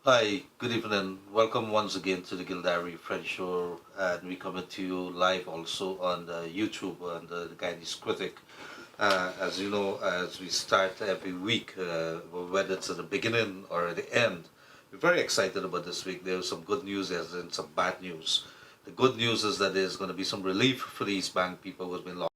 Hi, good evening. Welcome once again to the Gildarie Freddie Show, and we coming to you live also on YouTube on the Guyanese Critic. As you know, as we start every week, whether it's at the beginning or at the end, we're very excited about this week. There's some good news, as in some bad news. The good news is that there's going to be some relief for these bank people who've been lost.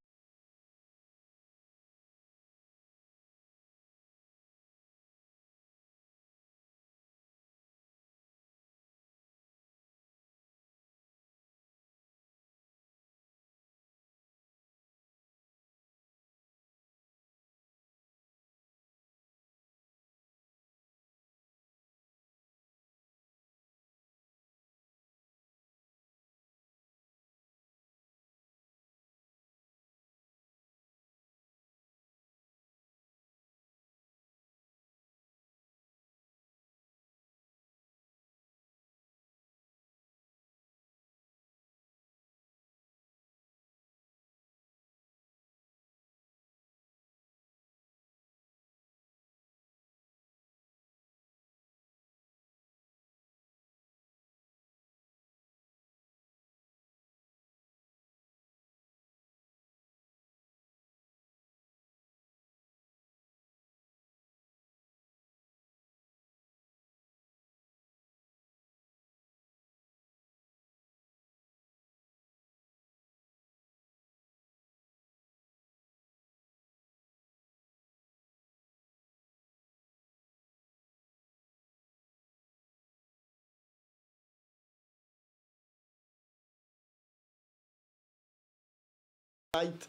Right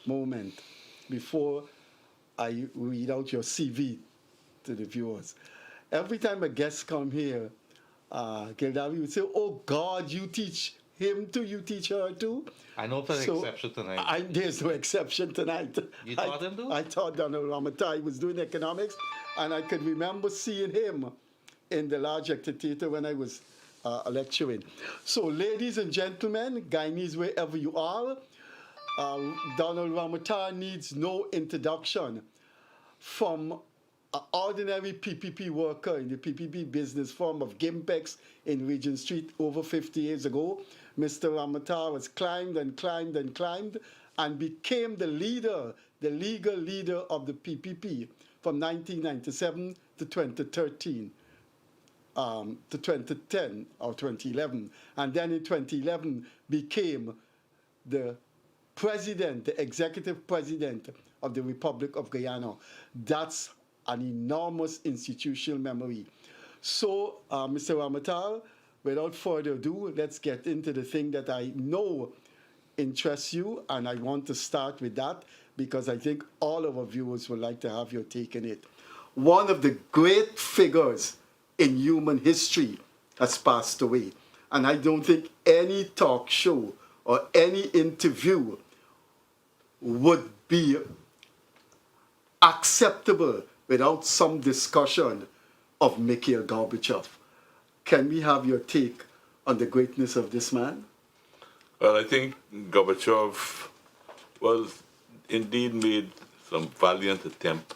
moment before I read out your CV to the viewers. Every time a guest come here, Gildarie would say, "Oh God, you teach him too, you teach her too." I know for the So exception tonight. there's no exception tonight. You taught him to? I taught Donald Ramotar. He was doing economics, and I could remember seeing him in the large theater when I was lecturing. So, ladies and gentlemen, Guyanese, wherever you are, Donald Ramotar needs no introduction from an ordinary PPP worker in the PPP business firm of Gimpex in Regent Street over 50 years ago. Mr. Ramotar has climbed and climbed and climbed and became the leader, the legal leader of the PPP from 1997 to 2013. To 2010 or 2011, and then in 2011 became the president, the executive president of the Republic of Guyana. That's an enormous institutional memory. So, Mr. Ramatal, without further ado, let's get into the thing that I know interests you, and I want to start with that because I think all of our viewers would like to have your take on it. One of the great figures in human history has passed away, and I don't think any talk show or any interview would be acceptable without some discussion of Mikhail Gorbachev. Can we have your take on the greatness of this man? Well, I think Gorbachev was indeed made some valiant attempt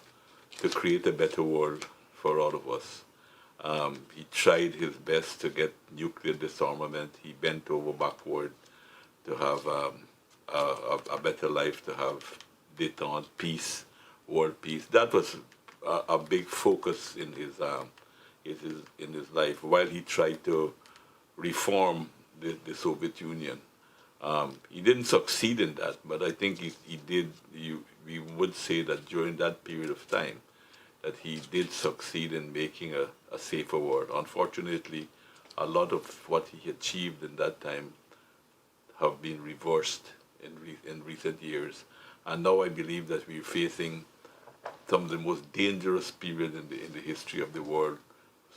to create a better world for all of us. He tried his best to get nuclear disarmament. He bent over backward to have a better life, to have détente, peace, world peace. That was a big focus in his life. While he tried to reform the Soviet Union, he didn't succeed in that. But I think he did. We would say that during that period of time, that he did succeed in making a safer world. Unfortunately, a lot of what he achieved in that time have been reversed in recent years. And now I believe that we're facing some of the most dangerous period in the history of the world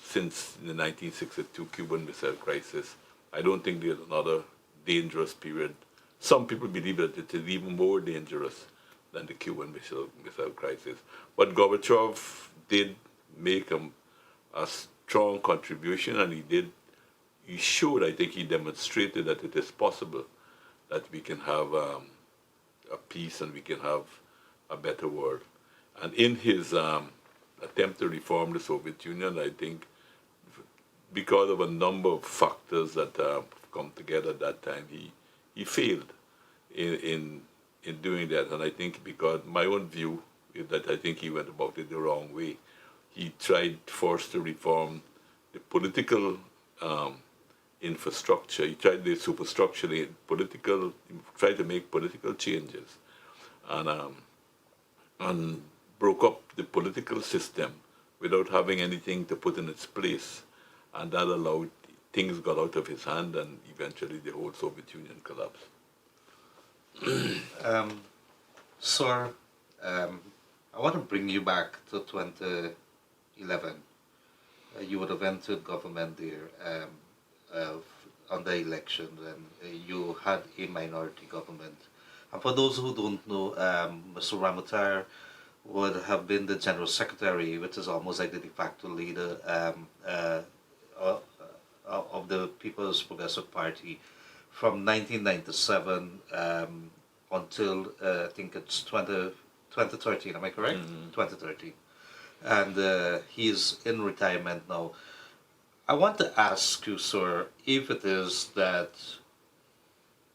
since the 1962 Cuban Missile Crisis. I don't think there's another dangerous period. Some people believe that it is even more dangerous than the Cuban Missile Crisis. But Gorbachev did make a strong contribution, and he showed, I think he demonstrated that it is possible that we can have a peace and we can have a better world. And in his attempt to reform the Soviet Union, I think because of a number of factors that come together at that time, he failed in doing that. And I think because my own view is that I think he went about it the wrong way. He tried first to reform the political infrastructure. He tried the superstructure, the political, he tried to make political changes, and and broke up the political system without having anything to put in its place, and that allowed things got out of his hand, and eventually the whole Soviet Union collapsed. Sir, I want to bring you back to 2011. You would have entered government there on the election, and you had a minority government. And for those who don't know, Mr. Ramotar would have been the General Secretary, which is almost like the de facto leader of the People's Progressive Party from 1997 until I think it's 2013, am I correct? 2013. And he's in retirement now. I want to ask you, sir, if it is that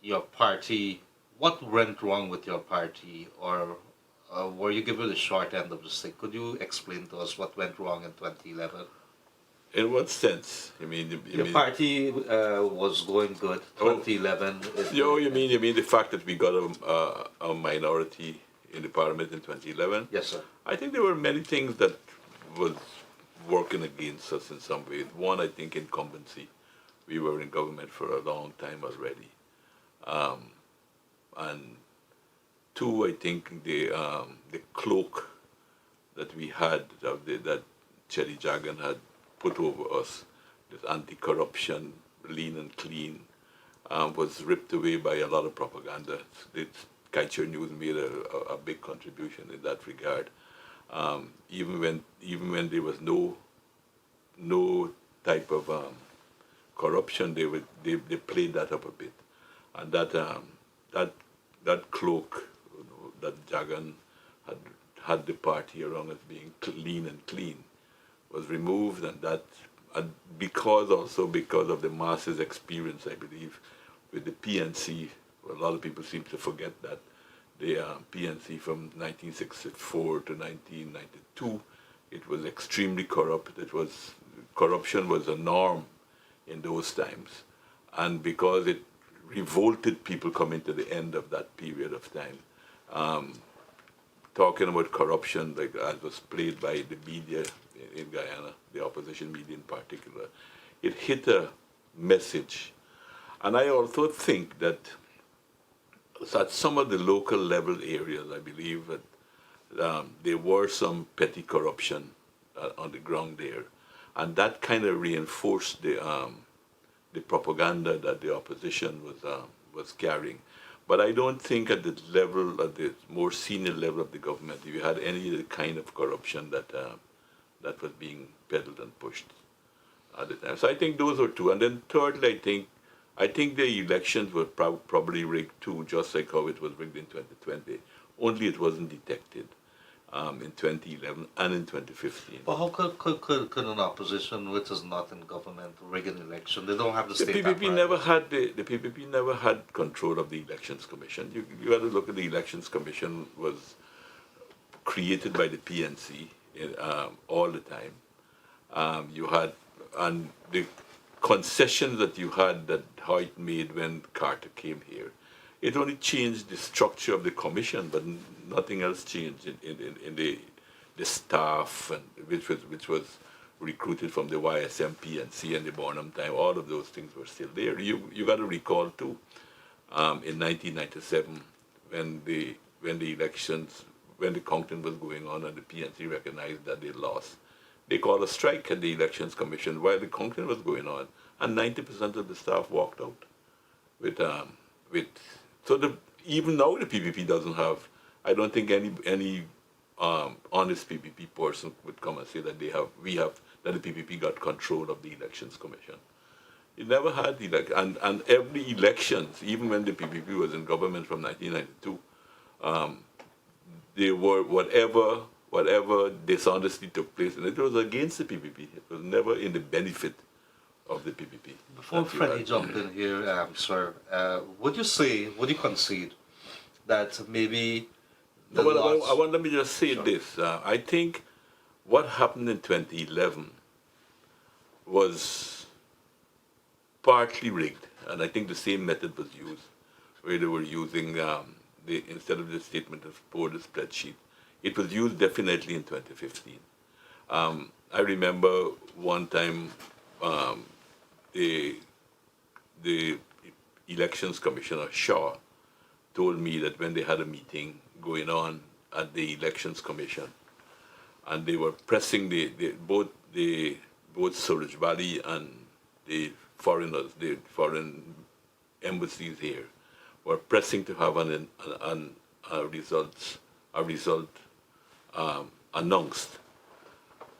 your party, what went wrong with your party, or were you given the short end of the stick? Could you explain to us what went wrong in 2011? In what sense? You mean Your party was going good. 2011. You mean the fact that we got a minority in the parliament in 2011? Yes, sir. I think there were many things that was working against us in some ways. One, I think incumbency. We were in government for a long time already, and two, I think the cloak that we had that Cherry Jagan had put over us, this anti-corruption, lean and clean, was ripped away by a lot of propaganda. The Kaiser News made a big contribution in that regard. Even when there was no type of corruption, they played that up a bit, and that cloak that Jagan had the party around as being lean and clean was removed, and because of the masses' experience, I believe, with the PNC. A lot of people seem to forget that the PNC from 1964 to 1992, it was extremely corrupt. Corruption was a norm in those times, and because it revolted people coming to the end of that period of time. Talking about corruption, like as was played by the media in Guyana, the opposition media in particular, it hit a message. And I also think that at some of the local level areas, I believe that there were some petty corruption on the ground there. And that kind of reinforced the propaganda that the opposition was carrying. But I don't think at the more senior level of the government, you had any of the kind of corruption that was being peddled and pushed at the time. So I think those are two. And then thirdly, I think the elections were probably rigged too, just like how it was rigged in 2020. Only it wasn't detected in 2011 and in 2015. But how could an opposition which is not in government rig an election? They don't have the state PPP apparatus. the PPP never had control of the Elections Commission. You had to look at the Elections Commission was created by the PNC all the time. You had, and the concessions that you had that how it made when Carter came here, it only changed the structure of the commission, but nothing else changed in the staff, and which was recruited from the YSM, PNC, and the Barnum time. All of those things were still there. You got to recall too, in 1997, when the elections, when the counting was going on, and the PNC recognized that they lost, they called a strike at the Elections Commission while the counting was going on, and 90% of the staff walked out. Even now the PPP doesn't have. I don't think any honest PPP person would come and say that that the PPP got control of the Elections Commission. It never had and every elections, even when the PPP was in government from 1992, they were whatever dishonesty took place, and it was against the PPP. It was never in the benefit of the PPP. Before that you Freddie had. jump in here, sir, would you concede that maybe the No, but loss? let me just say Sure. this. I think what happened in 2011 was partly rigged, and I think the same method was used, where they were using instead of the statement of poor, the spreadsheet. It was used definitely in 2015. I remember one time um, the the elections commissioner Shaw told me that when they had a meeting going on at the elections commission, and they were pressing both Suraj Valley and the foreigners, the foreign embassies here, were pressing to have a result announced.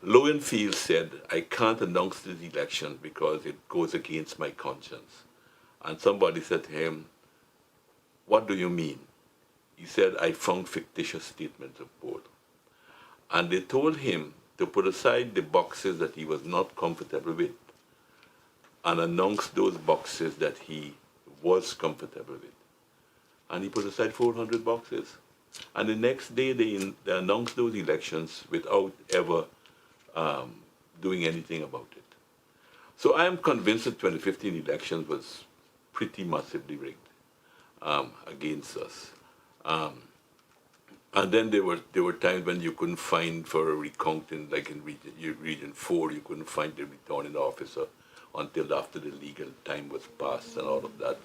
Lowenfield said, "I can't announce this election because it goes against my conscience." And somebody said to him, "What do you mean?" He said, "I found fictitious statements of poll." And they told him to put aside the boxes that he was not comfortable with and announce those boxes that he was comfortable with. And he put aside 400 boxes. And the next day they announced those elections without ever doing anything about it. So I am convinced that 2015 elections was pretty massively rigged against us. Um, and then there were times when you couldn't find for a recount like in region 4, you couldn't find the returning officer until after the legal time was passed and all of that.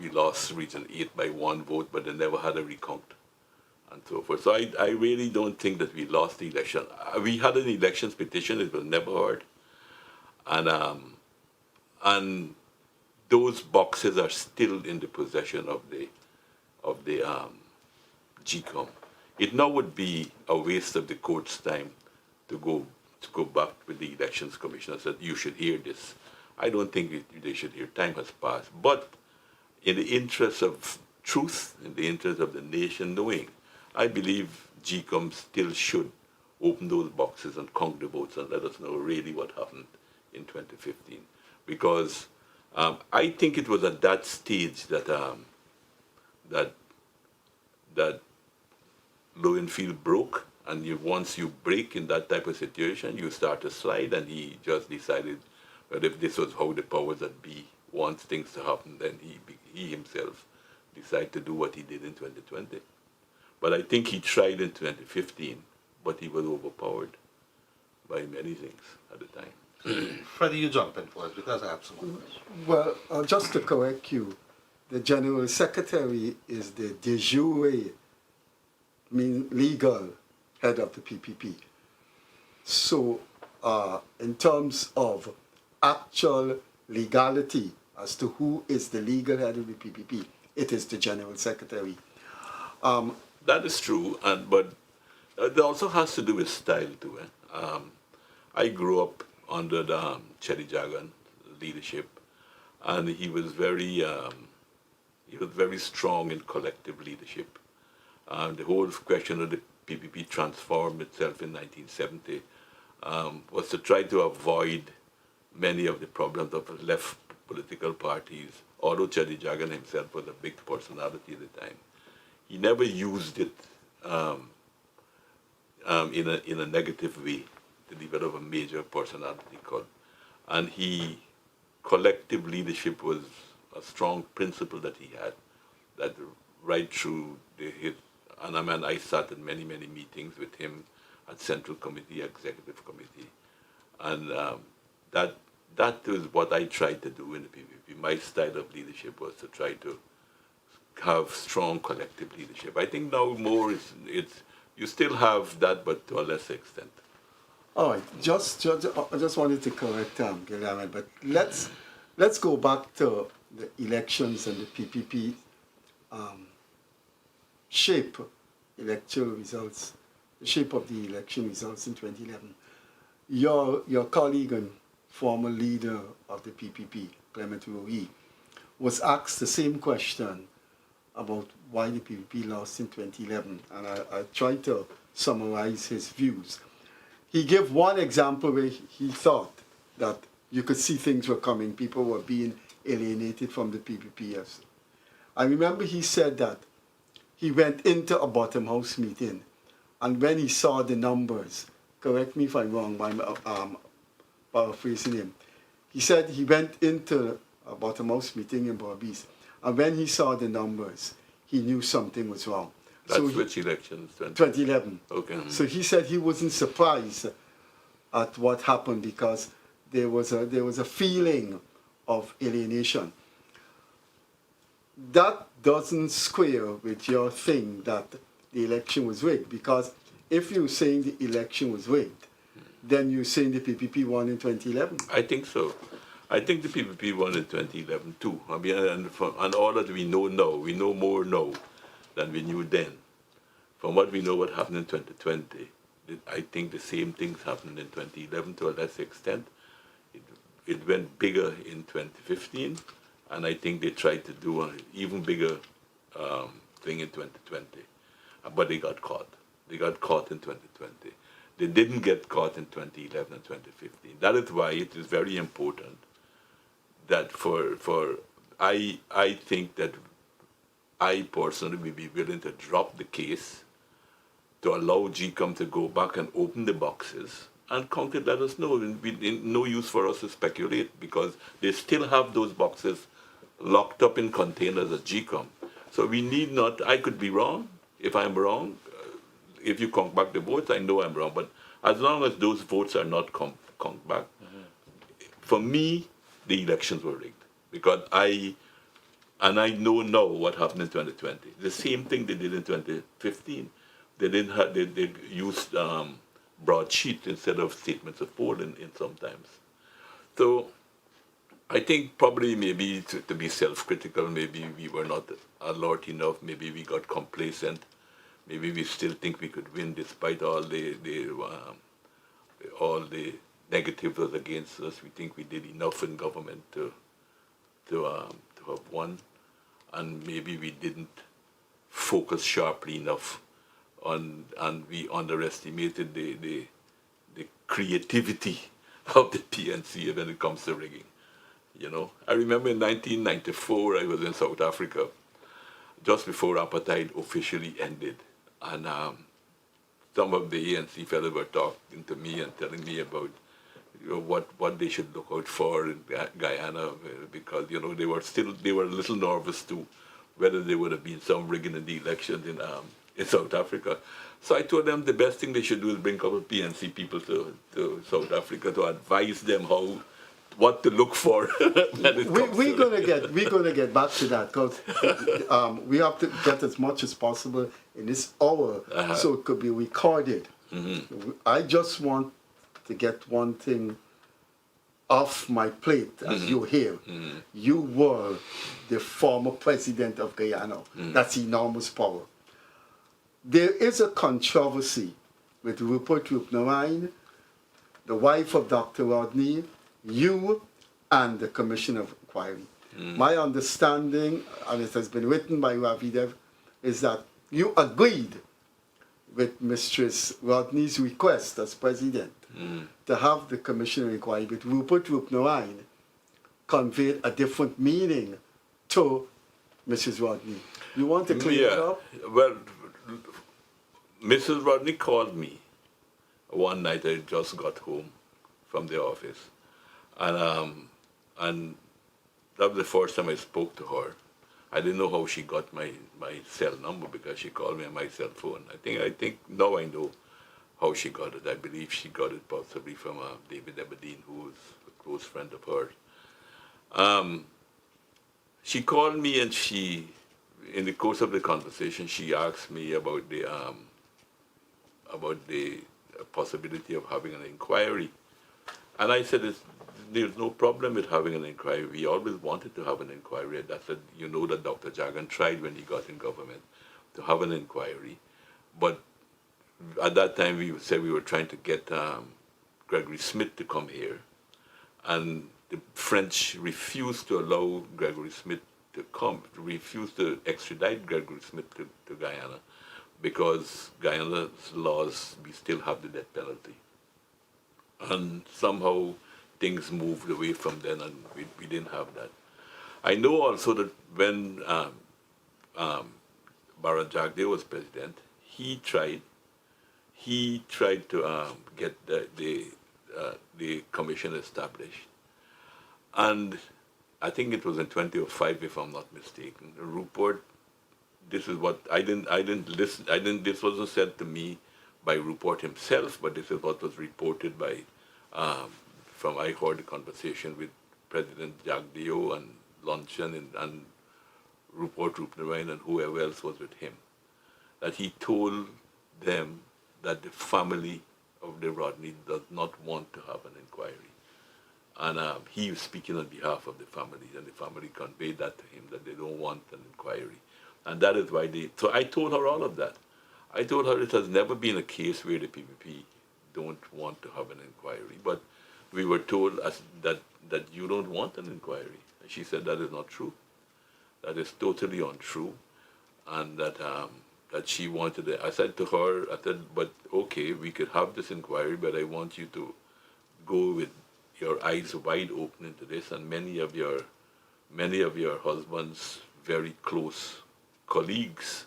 We lost region 8 by 1 vote, but they never had a recount and so forth. So I really don't think that we lost the election. We had an elections petition, it was never heard. And those boxes are still in the possession of the GCOM. It now would be a waste of the court's time to go back with the elections commission and said, "You should hear this." I don't think they should hear. Time has passed. But in the interest of truth, in the interest of the nation knowing, I believe GCOM still should open those boxes and count the votes and let us know really what happened in 2015. Because I think it was at that stage that that Lowenfield broke, and once you break in that type of situation, you start to slide, and he just decided that if this was how the powers that be wants things to happen, then he himself decided to do what he did in 2020. But I think he tried in 2015, but he was overpowered by many things at the time. Freddie, you jump in first because I have some more questions. Well, just to correct you, the General Secretary is the de jure, legal head of the PPP. So in terms of actual legality as to who is the legal head of the PPP, it is the General Secretary. That is true, but it also has to do with style too. I grew up under the Cherry Jagan leadership, and he was very strong in collective leadership. The whole question of the PPP transformed itself in 1970 was to try to avoid many of the problems of left political parties. Although Cherry Jagan himself was a big personality at the time, he never used it in a negative way to develop a major personality cult. And collective leadership was a strong principle that he had, that right through and I mean, I sat in many, many meetings with him at Central Committee, Executive Committee, and that is what I tried to do in the PPP. My style of leadership was to try to have strong collective leadership. I think now more you still have that, but to a lesser extent. All right, I just wanted to correct Gildarie, but let's go back to the elections and the PPP shape electoral results, the shape of the election results in 2011. Your colleague and former leader of the PPP, Clement Rowe, was asked the same question about why the PPP lost in 2011, and I tried to summarize his views. He gave one example where he thought that you could see things were coming. People were being alienated from the PPPs. I remember he said that he went into a bottom house meeting, and when he saw the numbers, correct me if I'm wrong, by paraphrasing him, he said he went into a bottom house meeting in Barbies, and when he saw the numbers, he knew something was wrong. That's which elections? 2011. Okay. So he said he wasn't surprised at what happened because there was a feeling of alienation. That doesn't square with your thing that the election was rigged, because if you're saying the election was rigged, then you're saying the PPP won in 2011. I think so. I think the PPP won in 2011 too. I mean, and all that we know now, we know more now than we knew then. From what we know what happened in 2020, I think the same things happened in 2011 to a less extent. It went bigger in 2015, and I think they tried to do an even bigger thing in 2020. But they got caught. They got caught in 2020. They didn't get caught in 2011 and 2015. That is why it is very important that I think that I personally will be willing to drop the case to allow GCOM to go back and open the boxes and count it, let us know. No use for us to speculate because they still have those boxes locked up in containers at GCOM. So we need not, I could be wrong. If I'm wrong, if you count back the votes, I know I'm wrong. But as long as those votes are not count back, for me, the elections were rigged. Because I know now what happened in 2020. The same thing they did in 2015. They used broadsheet instead of statements of poll in sometimes. So I think probably maybe to be self-critical, maybe we were not alert enough, maybe we got complacent, maybe we still think we could win despite all the negatives was against us. We think we did enough in government to have won, and maybe we didn't focus sharply enough and we underestimated the creativity of the PNC when it comes to rigging. You know, I remember in 1994 I was in South Africa just before apartheid officially ended, and some of the ANC fellows were talking to me and telling me about what they should look out for in Guyana, because they were a little nervous too whether there would have been some rigging in the elections in South Africa. So I told them the best thing they should do is bring a couple of PNC people to South Africa to advise them what to look for. We're gonna get back to that, because we have to get as much as possible in this hour, so it could be recorded. I just want to get one thing off my plate, as you hear. You were the former president of Guyana. That's enormous power. There is a controversy with Rupert Rupnarine, the wife of Dr. Rodney, you, and the Commission of Inquiry. My understanding, and it has been written by Ravidev, is that you agreed with Mistress Rodney's request as president to have the Commission of Inquiry, but Rupert Rupnarine conveyed a different meaning to Mrs. Rodney. You want to clear it up? Well, Mrs. Rodney called me one night. I just got home from the office, and that was the first time I spoke to her. I didn't know how she got my cell number because she called me on my cell phone. I think now I know how she got it. I believe she got it possibly from David Eberdeen, who was a close friend of hers. She called me, and in the course of the conversation, she asked me about the possibility of having an inquiry. And I said, there's no problem with having an inquiry. We always wanted to have an inquiry. And I said, that Dr. Jagan tried when he got in government to have an inquiry. But at that time, we said we were trying to get Gregory Smith to come here. And the French refused to allow Gregory Smith to come, refused to extradite Gregory Smith to Guyana, because Guyana's laws, we still have the death penalty. And somehow things moved away from then, and we didn't have that. I know also that when Bharat Jagdeo was president, he tried to get the commission established, and I think it was in 2005, if I'm not mistaken. Rupert, this is what I didn't listen. I didn't. This wasn't said to me by Rupert himself, but this is what was reported by from I heard a conversation with President Jagdeo and Luncheon and Rupert Rupnarayan and whoever else was with him, that he told them that the family of the Rodney does not want to have an inquiry. And he was speaking on behalf of the family, and the family conveyed that to him, that they don't want an inquiry. And that is why so I told her all of that. I told her it has never been a case where the PPP don't want to have an inquiry, but we were told that you don't want an inquiry. And she said that is not true. That is totally untrue, and that she wanted it. I said to her, but okay, we could have this inquiry, but I want you to go with your eyes wide open into this. And many of your husband's very close colleagues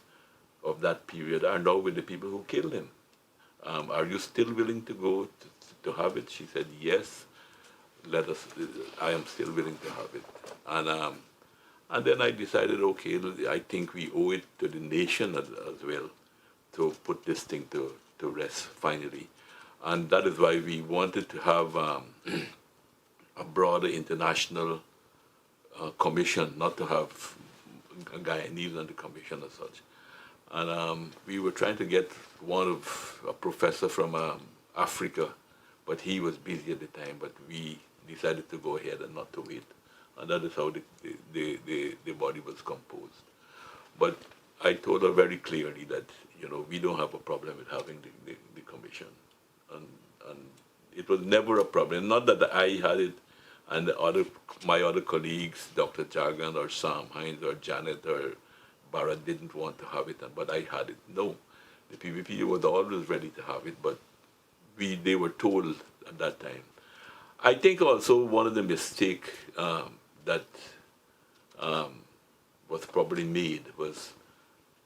of that period are now with the people who killed him. Are you still willing to go to have it? She said, yes, I am still willing to have it. And then I decided, okay, I think we owe it to the nation as well to put this thing to rest finally. And that is why we wanted to have a broader international commission, not to have Guyanese on the commission as such. And we were trying to get a professor from Africa, but he was busy at the time, but we decided to go ahead and not to wait. And that is how the body was composed. But I told her very clearly that, we don't have a problem with having the commission. And it was never a problem. Not that I had it and my other colleagues, Dr. Jagan or Sam Hines or Janet or Bharat didn't want to have it, but I had it. No, the PPP was always ready to have it, but they were told at that time. I think also one of the mistakes that was probably made was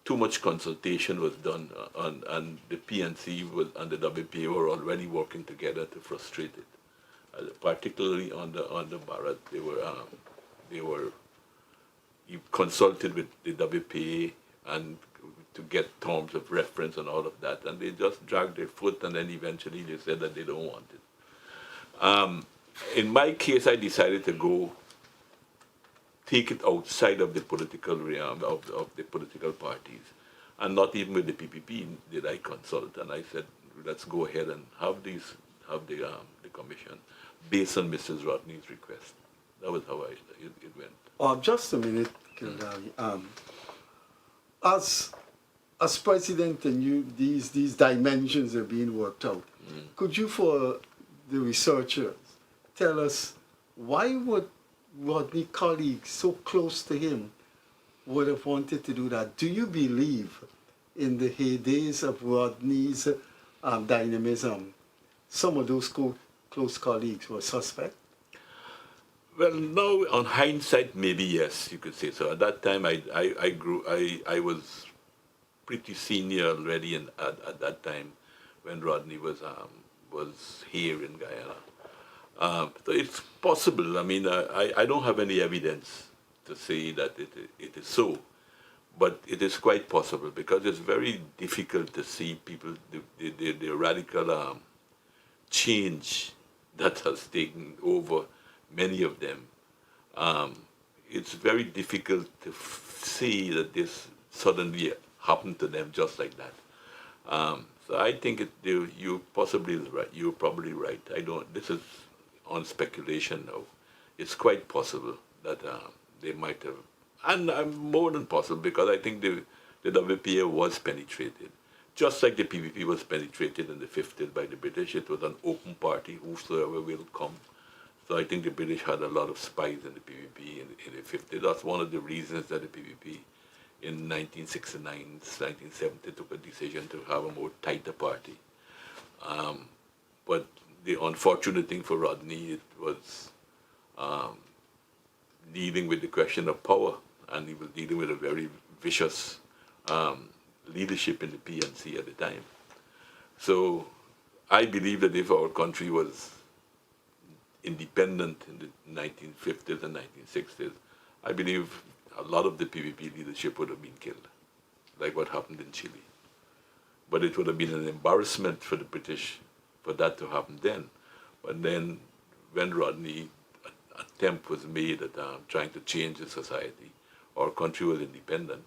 too much consultation was done, and the PNC and the WPA were already working together to frustrate it. Particularly on the Bharat, they were consulted with the WPA and to get terms of reference and all of that, and they just dragged their foot, and then eventually they said that they don't want it. In my case, I decided to take it outside of the political realm of the political parties, and not even with the PPP did I consult. And I said, let's go ahead and have the commission based on Mrs. Rodney's request. That was how it went. Just a minute, Gildarie. As president, and these dimensions are being worked out. Could you, for the researchers, tell us why would Rodney colleagues so close to him would have wanted to do that? Do you believe in the heydays of Rodney's dynamism, some of those close colleagues were suspect? Well, now on hindsight, maybe yes, you could say so. At that time, I was pretty senior already at that time when Rodney was here in Guyana. So it's possible. I mean, I don't have any evidence to say that it is so, but it is quite possible because it's very difficult to see people, the radical change that has taken over many of them. It's very difficult to see that this suddenly happened to them just like that. So I think you possibly is right. You're probably right. This is on speculation now. It's quite possible that they might have, and more than possible because I think the WPA was penetrated. Just like the PPP was penetrated in the 50s by the British, it was an open party, whosoever will come. So I think the British had a lot of spies in the PPP in the 50s. That's one of the reasons that the PPP in 1969, 1970 took a decision to have a more tighter party. But the unfortunate thing for Rodney, it was dealing with the question of power, and he was dealing with a very vicious leadership in the PNC at the time. So I believe that if our country was independent in the 1950s and 1960s, I believe a lot of the PPP leadership would have been killed, like what happened in Chile. But it would have been an embarrassment for the British for that to happen then. But then when Rodney attempt was made at trying to change the society, our country was independent.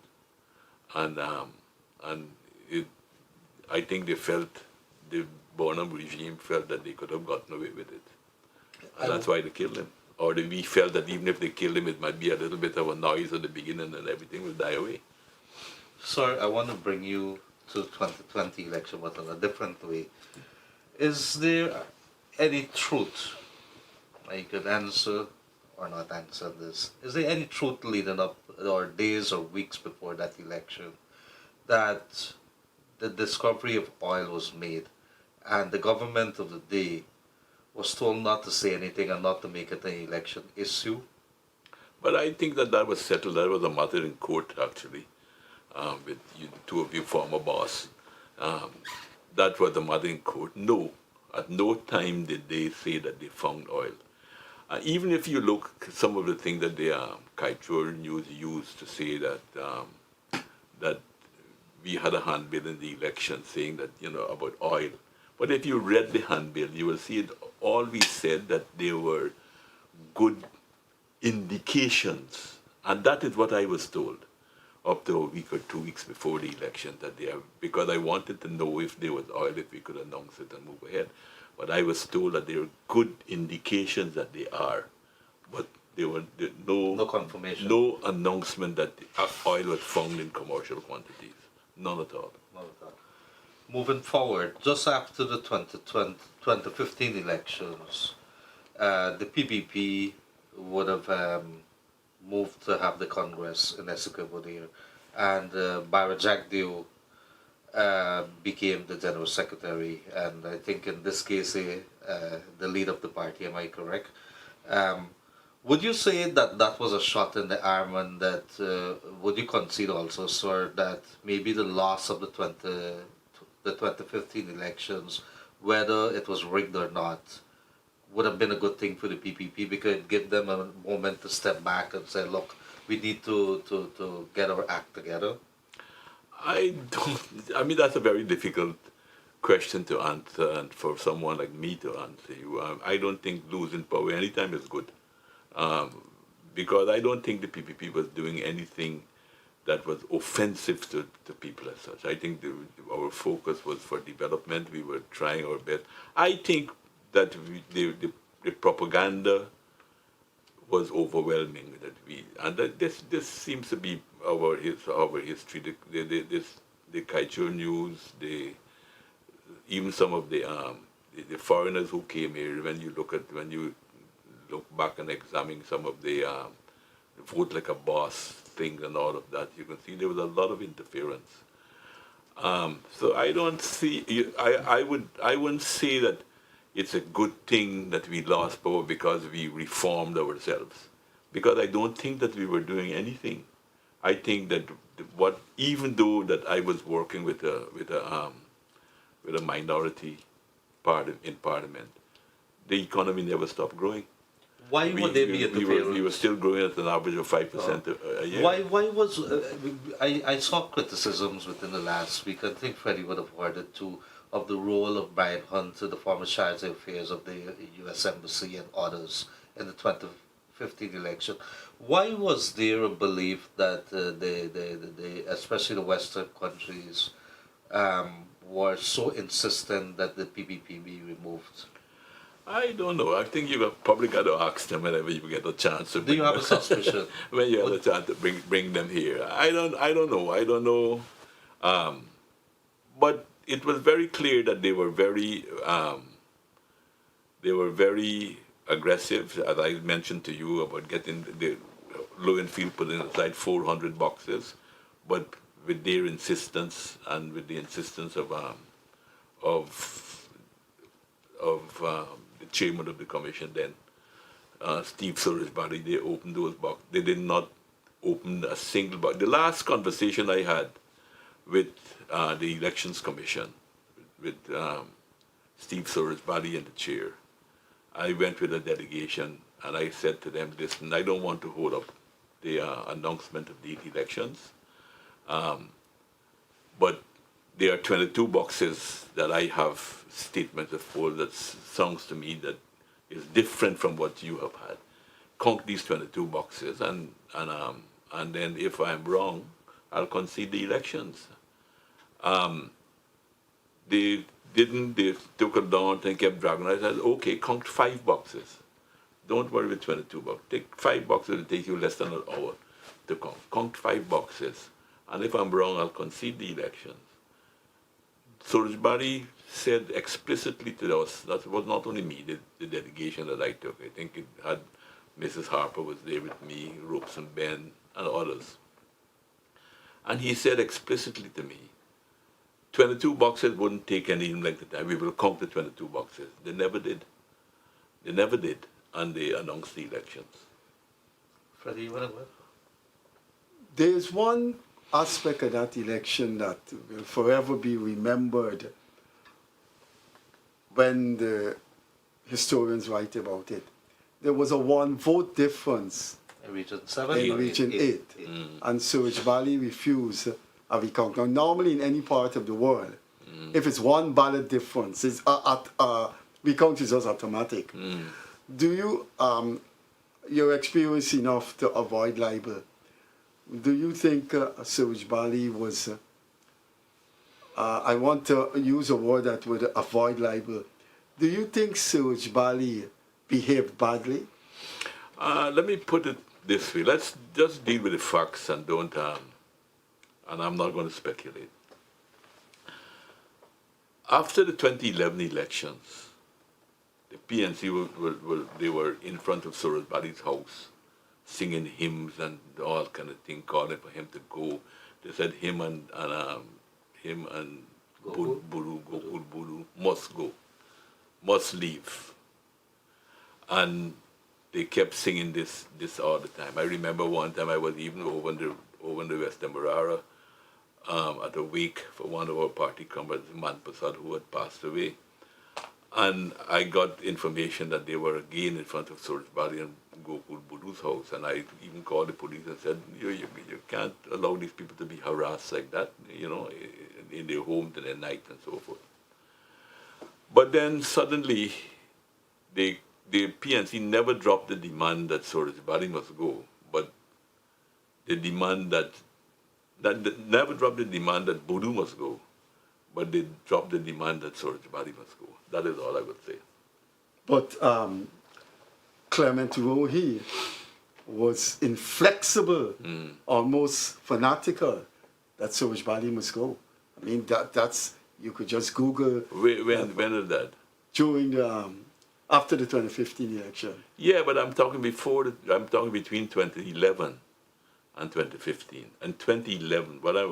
And I think they felt, the Bonham regime felt that they could have gotten away with it. And that's why they killed him. Or we felt that even if they killed him, it might be a little bit of a noise at the beginning and everything will die away. Sir, I want to bring you to 2020 election, but in a different way. Is there any truth, you could answer or not answer this, is there any truth leading up, or days or weeks before that election, that the discovery of oil was made and the government of the day was told not to say anything and not to make it an election issue? But I think that that was settled. That was a matter in court, actually, with you, two of your former boss. That was the matter in court. No, at no time did they say that they found oil. Even if you look at some of the things that the Kaitural News used to say that that we had a handbill in the election saying that, about oil. But if you read the handbill, you will see it always said that there were good indications. And that is what I was told up to a week or 2 weeks before the election, that they have, because I wanted to know if there was oil, if we could announce it and move ahead. But I was told that there are good indications that they are, but there were no confirmation, no announcement that oil was found in commercial quantities. None at all. None at all. Moving forward, just after the 2015 elections, the PPP would have moved to have the Congress in Essequibo there, and Bara Jagdeo became the General Secretary, and I think in this case the lead of the party, am I correct? Would you say that that was a shot in the arm, and that would you concede also, sir, that maybe the loss of the 2015 elections, whether it was rigged or not, would have been a good thing for the PPP, because it gave them a moment to step back and say, look, we need to get our act together? I mean, that's a very difficult question to answer, and for someone like me to answer you. I don't think losing power anytime is good. Because I don't think the PPP was doing anything that was offensive to people as such. I think our focus was for development. We were trying our best. I think that the propaganda was overwhelming. This seems to be our history. The Kaitural News, even some of the foreigners who came here. When you look back and examine some of the vote like a boss thing and all of that, you can see there was a lot of interference. So I don't see. I wouldn't say that it's a good thing that we lost power because we reformed ourselves. Because I don't think that we were doing anything. I think that even though that I was working with a minority in parliament, the economy never stopped growing. Why would they be interfering? We were still growing at an average of 5% a year. Why was I saw criticisms within the last week. I think Freddie would have heard it too, of the role of Brian Hunt, the former Charge d'Affaires of the U.S. Embassy, and others in the 2015 election. Why was there a belief that especially the Western countries, were so insistent that the PPP be removed? I don't know. I think you probably got to ask them whenever you get a chance to. Do you have a suspicion? When you have a chance to bring them here, I don't know. But it was very clear that they were very aggressive, as I mentioned to you about getting the Lowenfield putting aside 400 boxes, but with their insistence and with the insistence of the chairman of the commission then, Steve Surajbari, they opened those boxes. They did not open a single box. The last conversation I had with the Elections Commission, with Steve Surajbari in the chair, I went with a delegation and I said to them, listen, I don't want to hold up the announcement of the elections, but there are 22 boxes that I have statements of poll that sounds to me that is different from what you have had. Count these 22 boxes, and then if I'm wrong, I'll concede the elections. They didn't. They took it down and kept dragging. I said, okay, count 5 boxes. Don't worry with 22 boxes. Take 5 boxes. It'll take you less than an hour to count. Count 5 boxes, and if I'm wrong, I'll concede the elections. Surajbari said explicitly to us, that was not only me, the delegation that I took. I think it had Mrs. Harper was there with me, Robeson Ben, and others. And he said explicitly to me, 22 boxes wouldn't take any length of time. We will count the 22 boxes. They never did. They never did, and they announced the elections. Freddie, you want to go? There's one aspect of that election that will forever be remembered when the historians write about it. There was a 1 vote difference In Region 7? in or Region 8, and Surajbari refused a recount. Now, normally in any part of the world, if it's 1 ballot difference, it's recount is just automatic. Do you, you're experienced enough to avoid libel? Do you think Surajbari was, I want to use a word that would avoid libel. Do you think Surajbari behaved badly? Let me put it this way. Let's just deal with the facts and don't, and I'm not going to speculate. After the 2011 elections, the PNC they were in front of Surajbari's house, singing hymns and all kind of thing, calling for him to go. They said him and Gokul Buru must go, must leave. And they kept singing this all the time. I remember one time I was even over in the West Demerara at a wake for one of our party comrades, Man Prasad, who had passed away. And I got information that they were again in front of Surajbari and Gokul Buru's house. And I even called the police and said, you can't allow these people to be harassed like that, in their homes in their night and so forth. But then suddenly, the PNC never dropped the demand that Surajbari must go, but the demand that never dropped the demand that Buru must go, but they dropped the demand that Surajbari must go. That is all I would say. But Clement Rohi was inflexible, almost fanatical, that Surajbari must go. I mean, that's, you could just Google. When is that? During after the 2015 election. Yeah, but I'm talking I'm talking between 2011 and 2015. And 2011, what I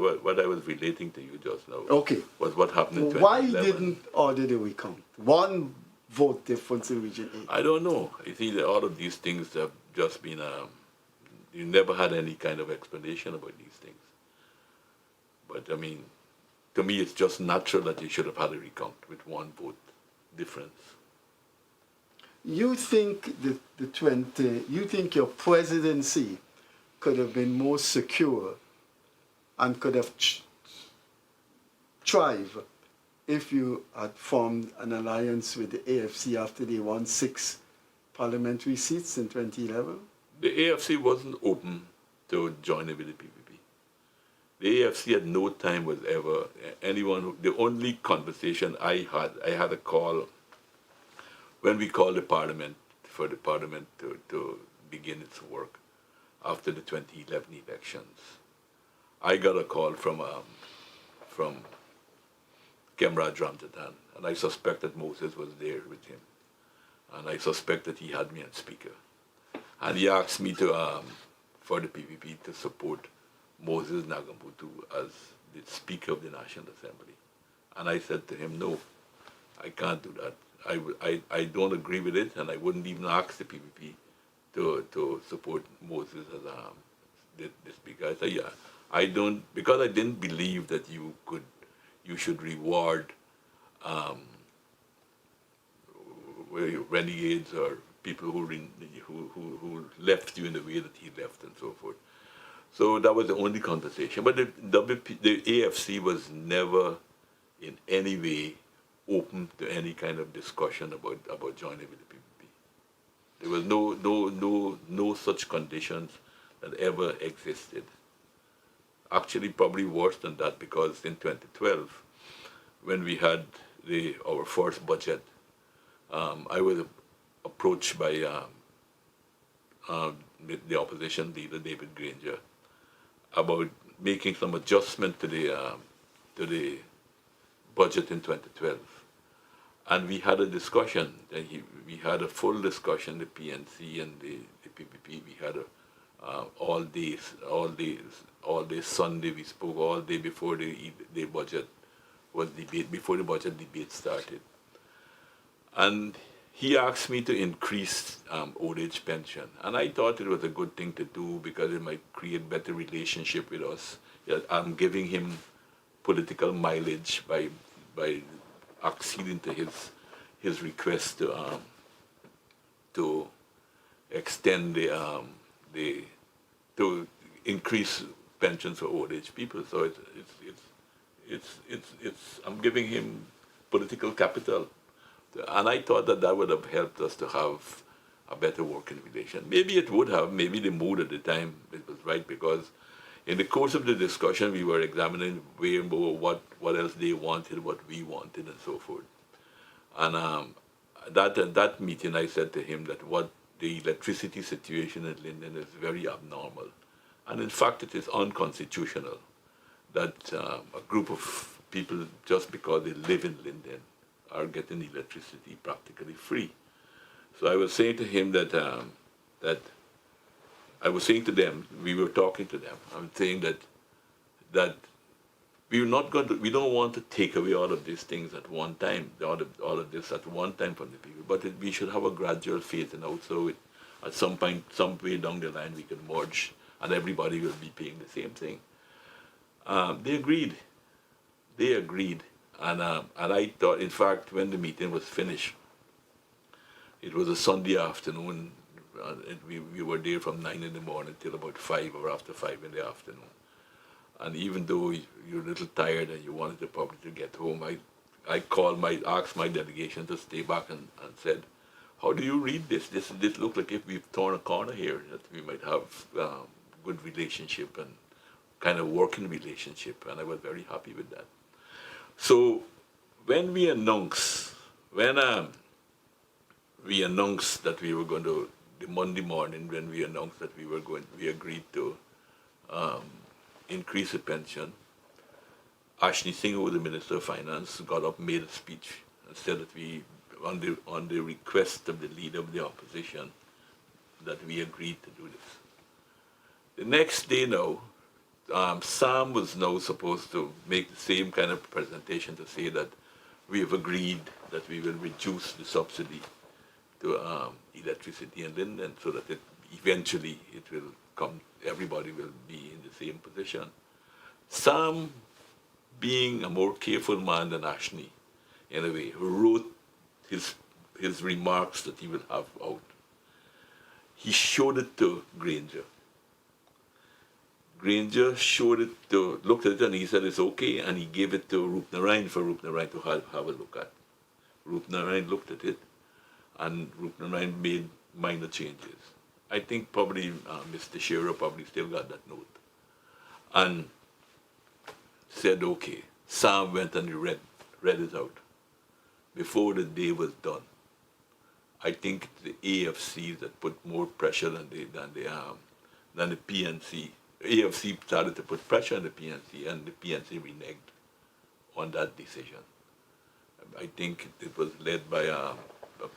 was relating to you just now, Okay. was what happened in 2011. Why didn't order the recount? 1 vote difference in Region 8. I don't know. You see, that all of these things have just been, you never had any kind of explanation about these things. But I mean, to me, it's just natural that you should have had a recount with 1 vote difference. You think you think your presidency could have been more secure and could have thrived if you had formed an alliance with the AFC after they won 6 parliamentary seats in 2011? The AFC wasn't open to joining with the PPP. The AFC at no time was ever the only conversation I had a call when we called the parliament, for the parliament to begin its work after the 2011 elections. I got a call from Kemraj Ramjatan, and I suspect that Moses was there with him. And I suspect that he had me on speaker. And he asked me for the PPP to support Moses Nagambutu as the Speaker of the National Assembly. And I said to him, no, I can't do that. I don't agree with it, and I wouldn't even ask the PPP to support Moses as the speaker. I said, yeah, I don't, because I didn't believe that you should reward renegades or people who left you in the way that he left and so forth. So that was the only conversation. But the AFC was never in any way open to any kind of discussion about joining with the PPP. There was no such conditions that ever existed. Actually, probably worse than that, because in 2012, when we had our first budget, I was approached by the opposition leader, David Granger, about making some adjustment to the budget in 2012. And we had a discussion. We had a full discussion, the PNC and the PPP. We had all day Sunday. We spoke all day before the budget was debate, before the budget debate started. And he asked me to increase old age pension. And I thought it was a good thing to do because it might create better relationship with us. Yeah, I'm giving him political mileage by acceding to his request to extend to increase pensions for old age people. So I'm giving him political capital. And I thought that would have helped us to have a better working relation. Maybe it would have, maybe the mood at the time it was right, because in the course of the discussion we were examining way more what else they wanted, what we wanted, and so forth. And at that meeting I said to him that what the electricity situation in Linden is very abnormal. And in fact it is unconstitutional that a group of people, just because they live in Linden, are getting electricity practically free. So I was saying to him that I was saying to them, we were talking to them, I was saying that we don't want to take away all of these things at one time, all of this at one time from the people, but we should have a gradual phasing out, so at some point, some way down the line, we can merge and everybody will be paying the same thing. They agreed. And I thought, in fact, when the meeting was finished, it was a Sunday afternoon. We were there from 9 in the morning till about 5 or after 5 in the afternoon. And even though you're a little tired and you wanted the public to get home, I asked my delegation to stay back and said, how do you read this? This looks like if we've torn a corner here, that we might have good relationship and kind of working relationship. And I was very happy with that. So when we announced that we were going to, the Monday morning when we announced that we agreed to increase the pension, Ashley Singh, who was the Minister of Finance, got up, made a speech, and said that we, on the request of the leader of the opposition, that we agreed to do this. The next day now, Sam was now supposed to make the same kind of presentation to say that we have agreed that we will reduce the subsidy to electricity in Linden so that eventually it will come, everybody will be in the same position. Sam, being a more careful man than Ashney, in a way, wrote his remarks that he will have out. He showed it to Granger. Granger looked at it and he said it's okay, and he gave it to Rupnarayan for Rupnarayan to have a look at. Rupnarayan looked at it, and Rupnarayan made minor changes. I think probably Mr. Shearer probably still got that note. And said, okay. Sam went and read it out. Before the day was done, I think the AFC that put more pressure than the PNC. AFC started to put pressure on the PNC, and the PNC reneged on that decision. I think it was led by a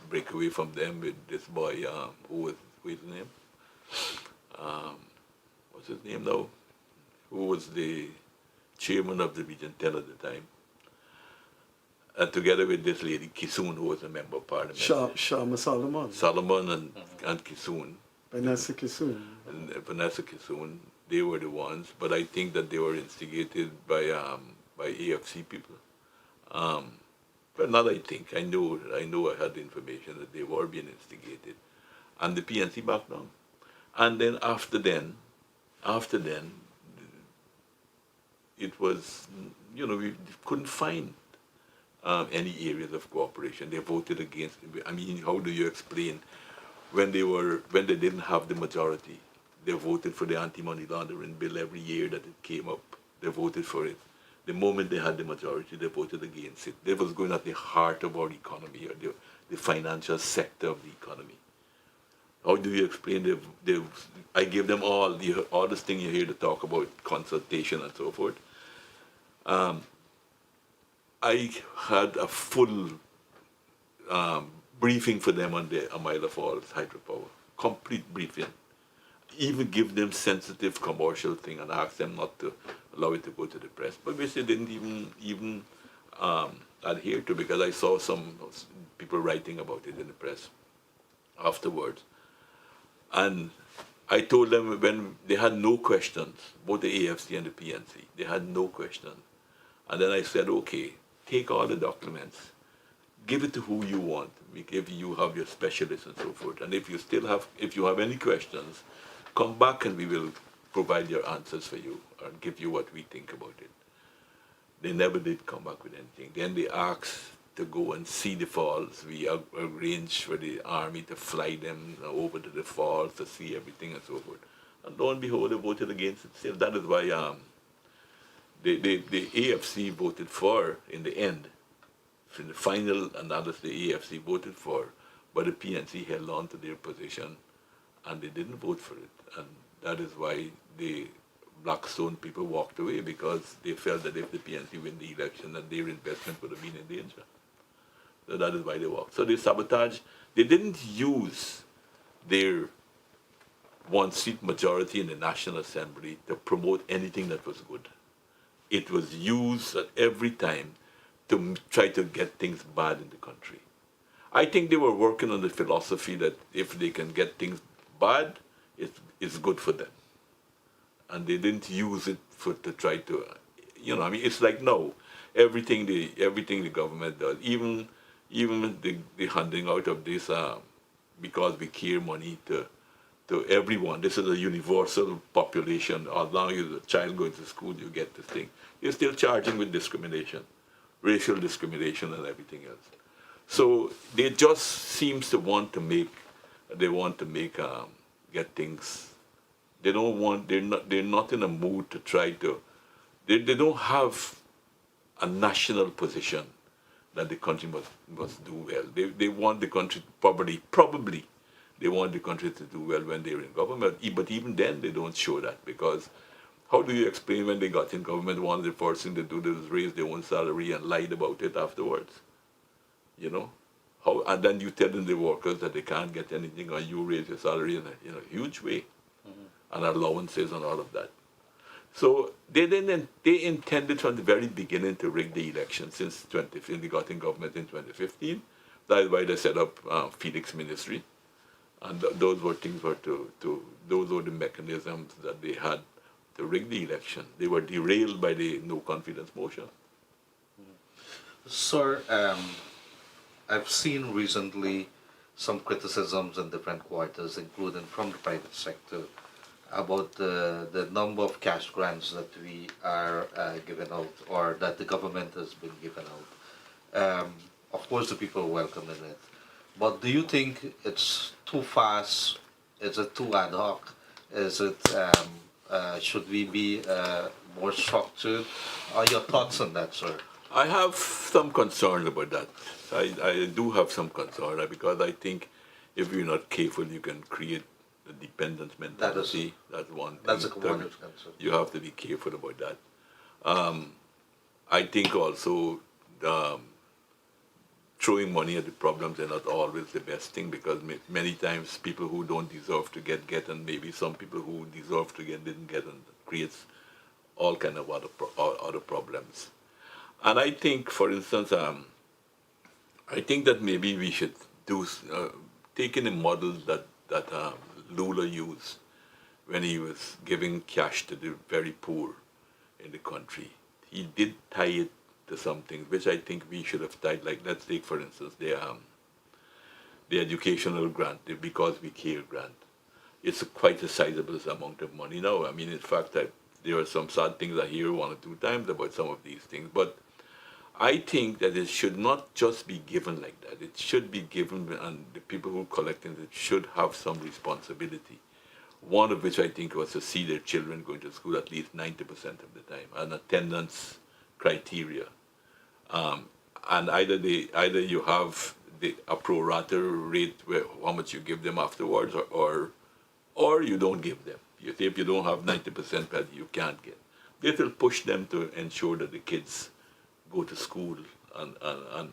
breakaway from them with this boy, what's his name? What's his name now? Who was the chairman of the Region 10 at the time. together with this lady Kissoon, who was a member of parliament. Sharma Solomon. Solomon and Kissoon. Vanessa Kissoon. And Vanessa Kissoon, they were the ones, but I think that they were instigated by AFC people. But not I think. I know I had the information that they were being instigated. And the PNC backed down. And then after then, it was, we couldn't find any areas of cooperation. They voted against. I mean, how do you explain when they didn't have the majority? They voted for the anti-money laundering bill every year that it came up. They voted for it. The moment they had the majority, they voted against it. They was going at the heart of our economy, or the financial sector of the economy. How do you explain I gave them all this thing you hear to talk about, consultation and so forth. I had a full briefing for them on the Amila Falls hydropower, complete briefing. Even give them sensitive commercial thing and ask them not to allow it to go to the press. But which they didn't even adhere to, because I saw some people writing about it in the press afterwards. And I told them, when they had no questions, both the AFC and the PNC, they had no questions. And then I said, okay, take all the documents, give it to who you want. If you have your specialists and so forth. And if you have any questions, come back and we will provide your answers for you or give you what we think about it. They never did come back with anything. Then they asked to go and see the falls. We arranged for the army to fly them over to the falls to see everything and so forth. And lo and behold, they voted against it still. That is why the AFC voted for, in the end, in the final analysis, the AFC voted for, but the PNC held on to their position and they didn't vote for it. And that is why the Blackstone people walked away, because they felt that if the PNC win the election, that their investment would have been in danger. So that is why they walked. So they sabotage. They didn't use their one-seat majority in the National Assembly to promote anything that was good. It was used at every time to try to get things bad in the country. I think they were working on the philosophy that if they can get things bad, it's good for them. And they didn't use it to try to, it's like now, everything the government does, even the handing out of this, because we care money to everyone. This is a universal population. As long as a child goes to school, you get this thing. You're still charging with discrimination, racial discrimination and everything else. So they just seems to want to get things. They're not in a mood to try to, they don't have a national position that the country must do well. They want the country, probably, they want the country to do well when they're in government, but even then they don't show that, because how do you explain when they got in government, one of the first things they do is raise their own salary and lied about it afterwards? And then you telling the workers that they can't get anything, or you raise your salary in a huge way, and allowances and all of that. So they intended from the very beginning to rig the election since 2015. They got in government in 2015. That is why they set up Felix Ministry, and those were those were the mechanisms that they had to rig the election. They were derailed by the no confidence motion. Sir, I've seen recently some criticisms in different quarters, including from the private sector, about the number of cash grants that we are giving out, or that the government has been giving out. Of course, the people are welcoming it. But do you think it's too fast? Is it too ad hoc? Is it, should we be more structured? Are your thoughts on that, sir? I have some concern about that. I do have some concern, because I think if you're not careful, you can create a dependence mentality. That's one thing. That's a component. You have to be careful about that. I think also throwing money at the problems is not always the best thing, because many times people who don't deserve to get, and maybe some people who deserve to get didn't get, and it creates all kind of other problems. And I think, for instance, I think that maybe we should do take in a model that Lula used when he was giving cash to the very poor in the country. He did tie it to something which I think we should have tied. Like, let's take for instance the educational grant, the Because We Care grant. It's quite a sizable amount of money now. I mean, in fact, there are some sad things I hear one or two times about some of these things, but I think that it should not just be given like that. It should be given, and the people who collect it should have some responsibility. One of which I think was to see their children going to school at least 90% of the time, an attendance criteria. And either you have a pro rata rate where how much you give them afterwards, or you don't give them. You say if you don't have 90%, you can't get. This will push them to ensure that the kids go to school and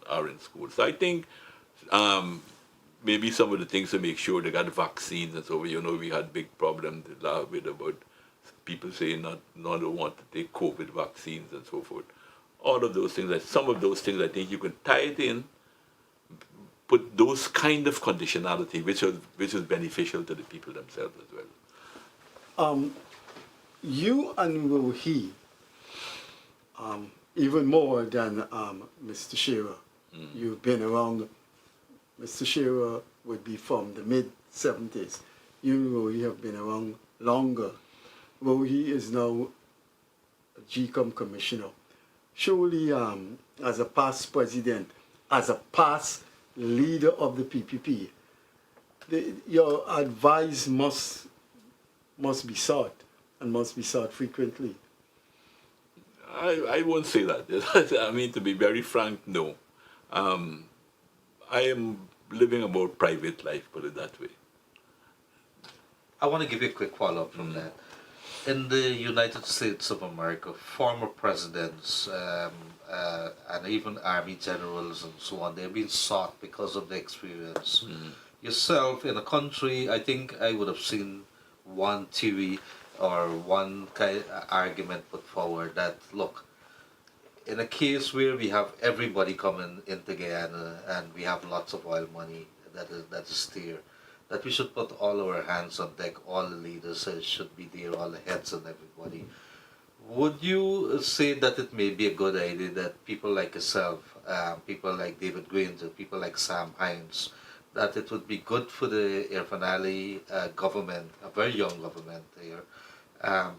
are in school. So I think maybe some of the things to make sure they got vaccines and so on. You know, we had big problems with about people saying not want to take COVID vaccines and so forth. All of those things, some of those things I think you can tie it in, put those kind of conditionality which is beneficial to the people themselves as well. You and he, even more than Mr. Shearer. You've been around. Mr. Shearer would be from the mid-70s. You and Rohi have been around longer. Rohi is now a GCOM commissioner. Surely, as a past president, as a past leader of the PPP, your advice must be sought, and must be sought frequently. I won't say that. I mean, to be very frank, no. I am living a more private life, put it that way. I want to give you a quick follow-up from that. In the United States of America, former presidents and even army generals and so on, they've been sought because of the experience. Yourself, in a country, I think I would have seen one theory or one kind of argument put forward that, look, in a case where we have everybody coming into Guyana and we have lots of oil money that is there, that we should put all our hands on deck, all the leaders should be there, all the heads and everybody. Would you say that it may be a good idea that people like yourself, people like David Granger, people like Sam Hines, that it would be good for the Irfan Ali government, a very young government there,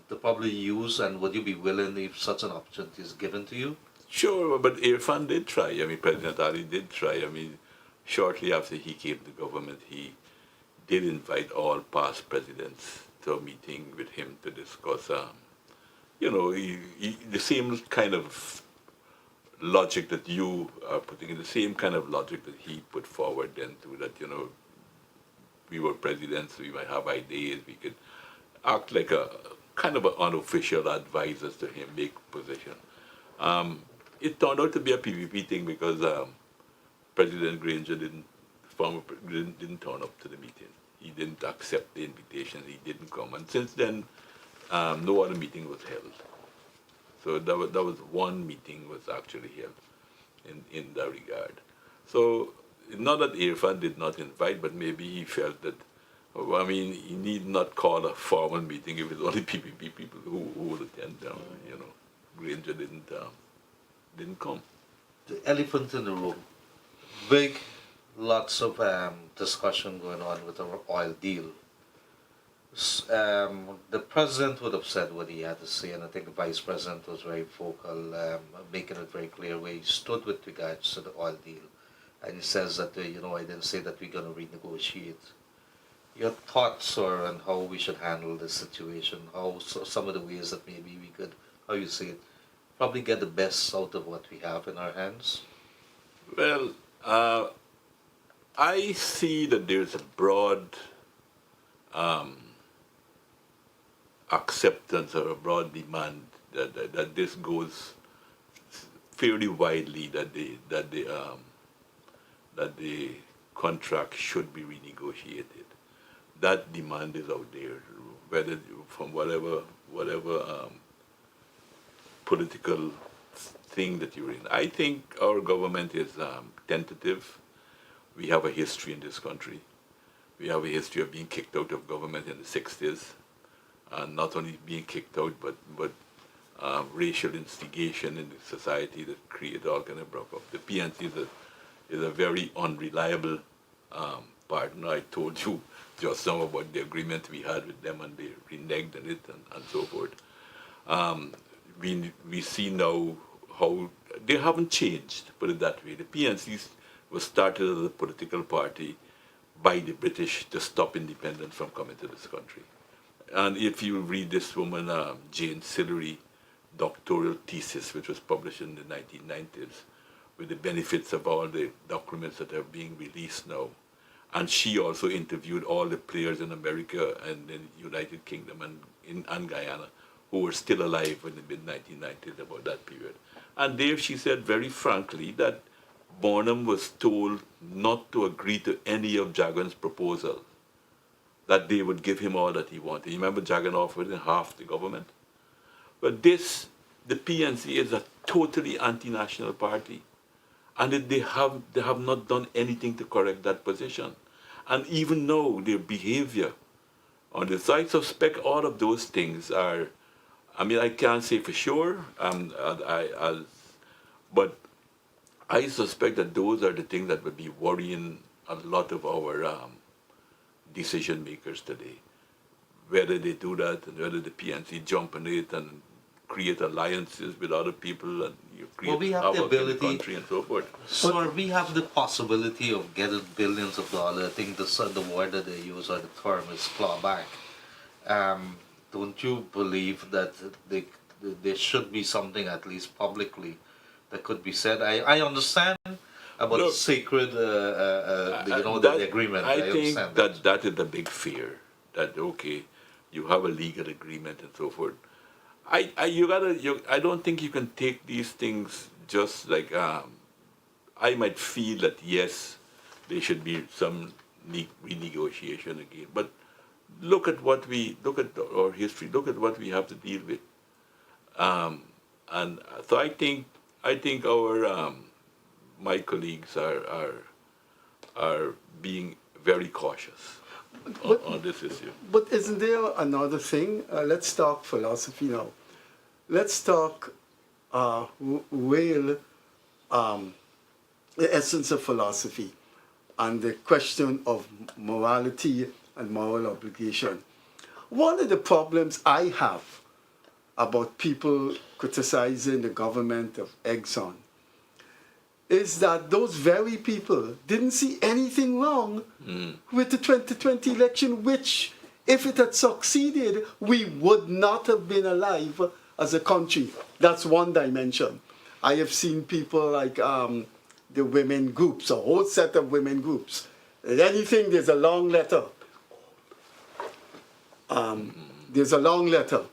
to probably use, and would you be willing if such an opportunity is given to you? Sure, but Irfan did try. I mean, President Ali did try. I mean, shortly after he came to government, he did invite all past presidents to a meeting with him to discuss, you know, the same kind of logic that you are putting in, the same kind of logic that he put forward then too, that, you know, we were presidents, we might have ideas, we could act like a kind of an unofficial advisors to him, make position. It turned out to be a PVP thing because President Granger didn't turn up to the meeting. He didn't accept the invitation. He didn't come, and since then, no other meeting was held. So that was one meeting was actually held in that regard. So not that Irfan did not invite, but maybe he felt that, I mean, he need not call a formal meeting if it's only PPP people who would attend. You know, Granger didn't come. The elephant in the room. Big, lots of discussion going on with our oil deal. The president would have said what he had to say, and I think the vice president was very vocal, making it very clear where he stood with regards to the oil deal. And he says that, you know, I didn't say that we're going to renegotiate. Your thoughts on how we should handle this situation, some of the ways that maybe we could, how you say it, probably get the best out of what we have in our hands? Well, I see that there's a broad acceptance or a broad demand that this goes fairly widely, that the contract should be renegotiated. That demand is out there, whether from whatever political thing that you're in. I think our government is tentative. We have a history in this country. We have a history of being kicked out of government in the 60s. And not only being kicked out, but racial instigation in the society that created all kind of broke up. The PNC is a very unreliable partner. I told you just now about the agreement we had with them, and they reneged on it and so forth. We see now how they haven't changed, put it that way. The PNC was started as a political party by the British to stop independence from coming to this country. And if you read this woman, Jane Sillery, doctoral thesis, which was published in the 1990s, with the benefits of all the documents that are being released now. And she also interviewed all the players in America and in the United Kingdom and Guyana who were still alive in the mid-1990s about that period. And there she said very frankly that Bonham was told not to agree to any of Jagan's proposals, that they would give him all that he wanted. You remember Jagan offered him half the government? But the PNC is a totally anti-national party. And they have not done anything to correct that position. And even now, their behavior on the side, I suspect all of those things are, I mean, I can't say for sure, but I suspect that those are the things that would be worrying a lot of our decision makers today. Whether they do that and whether the PNC jump on it and create alliances with other people and create we have the havoc in the ability, country and so forth. so we have the possibility of getting billions of dollars. I think the word that they use or the term is clawback. Don't you believe that there should be something at least publicly that could be said? I understand about Look, sacred, the agreement. I think understand that is the big fear. That okay, you have a legal agreement and so forth. I don't think you can take these things just like I might feel that yes, there should be some renegotiation again. But look at our history. Look at what we have to deal with. And so I think our my colleagues are being very cautious on this issue. But isn't there another thing? Let's talk philosophy now. Let's talk real the essence of philosophy and the question of morality and moral obligation. One of the problems I have about people criticizing the government of Exxon is that those very people didn't see anything wrong with the 2020 election, which, if it had succeeded, we would not have been alive as a country. That's one dimension. I have seen people like the women groups, a whole set of women groups. Anything, there's a long letter. There's a long letter,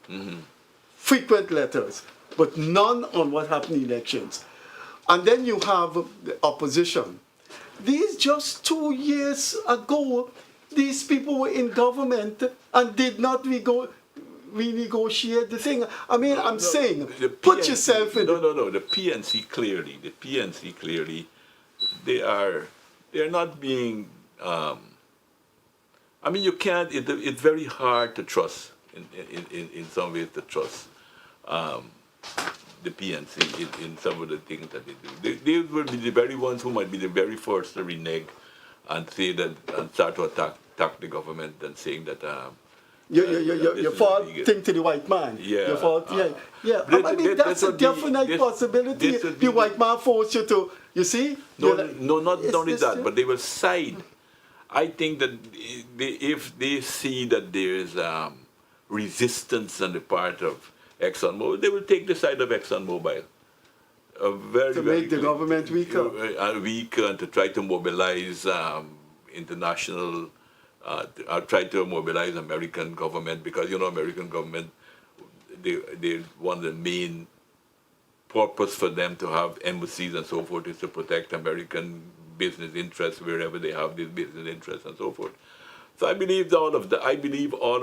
frequent letters, but none on what happened in elections. And then you have the opposition. These just 2 years ago, these people were in government and did not renegotiate the thing. I mean, I'm saying, put yourself in. No. The PNC clearly, they're not being. I mean, you can't. It's very hard to trust in some ways to trust the PNC in some of the things that they do. They will be the very ones who might be the very first to renege and say that and start to attack the government and saying that. Your fault thing to the white man. Yeah. Your fault, yeah. I mean, that's a definite possibility. The white man forced you to, you see? No, not only that, but they will side. I think that if they see that there is resistance on the part of ExxonMobil, they will take the side of ExxonMobil. To make the government weaker. Weaker and to try to mobilize international, try to mobilize American government because, American government, they one of the main purpose for them to have embassies and so forth is to protect American business interests wherever they have these business interests and so forth. So I believe all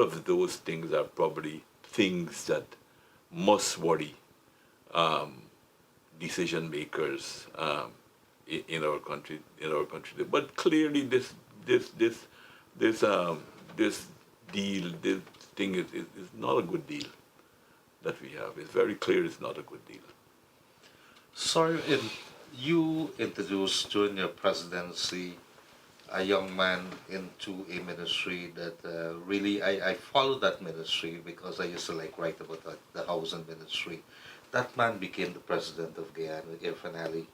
of those things are probably things that must worry decision makers in our country. But clearly, this deal, this thing is not a good deal that we have. It's very clear it's not a good deal. Sorry, you introduced during your presidency a young man into a ministry that really I followed that ministry because I used to like write about the housing ministry. That man became the president of Guyana, Irfan Ali.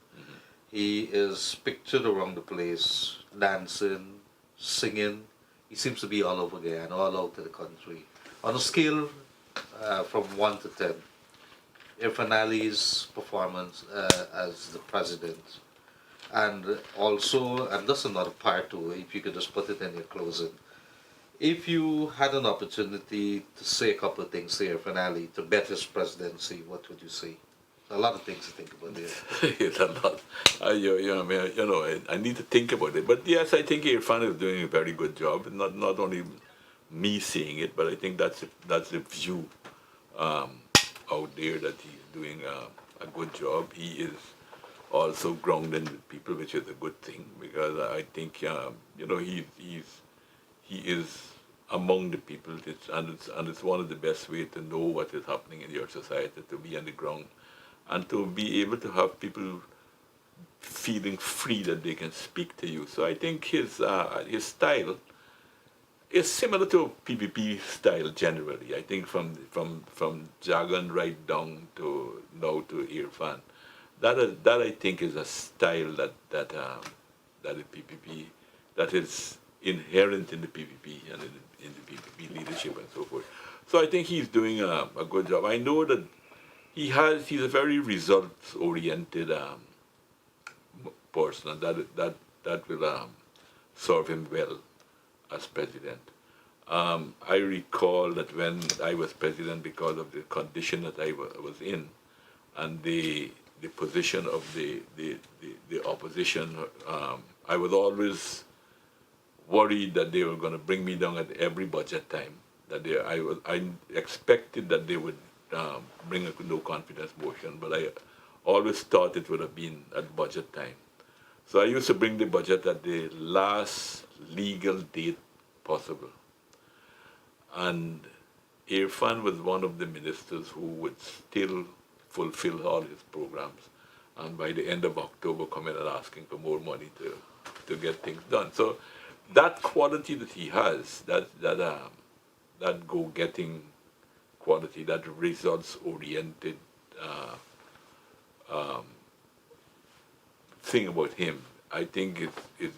He is pictured around the place, dancing, singing. He seems to be all over Guyana, all over the country. On a scale from 1 to 10, Irfan Ali's performance as the president, and also, and that's another part too, if you could just put it in your closing. If you had an opportunity to say a couple of things to Irfan Ali to bet his presidency, what would you say? A lot of things to think about there. It's a lot. I need to think about it. But yes, I think Irfan is doing a very good job. Not only me seeing it, but I think that's the view out there that he's doing a good job. He is also grounded with people, which is a good thing because I think he is among the people. It's one of the best ways to know what is happening in your society, to be on the ground and to be able to have people feeling free that they can speak to you. So I think his style is similar to PPP style generally. I think from Jagan right down to now to Irfan, that I think is a style that the PPP, that is inherent in the PPP and in the PPP leadership and so forth. So I think he's doing a good job. I know that he's a very results oriented person, and that will serve him well as president. I recall that when I was president, because of the condition that I was in, and the position of the opposition, I was always worried that they were going to bring me down at every budget time. I expected that they would bring a no confidence motion, but I always thought it would have been at budget time. So I used to bring the budget at the last legal date possible. And Irfan was one of the ministers who would still fulfill all his programs, and by the end of October come in and asking for more money to get things done. So that quality that he has, that go-getting quality, that results-oriented thing about him, I think it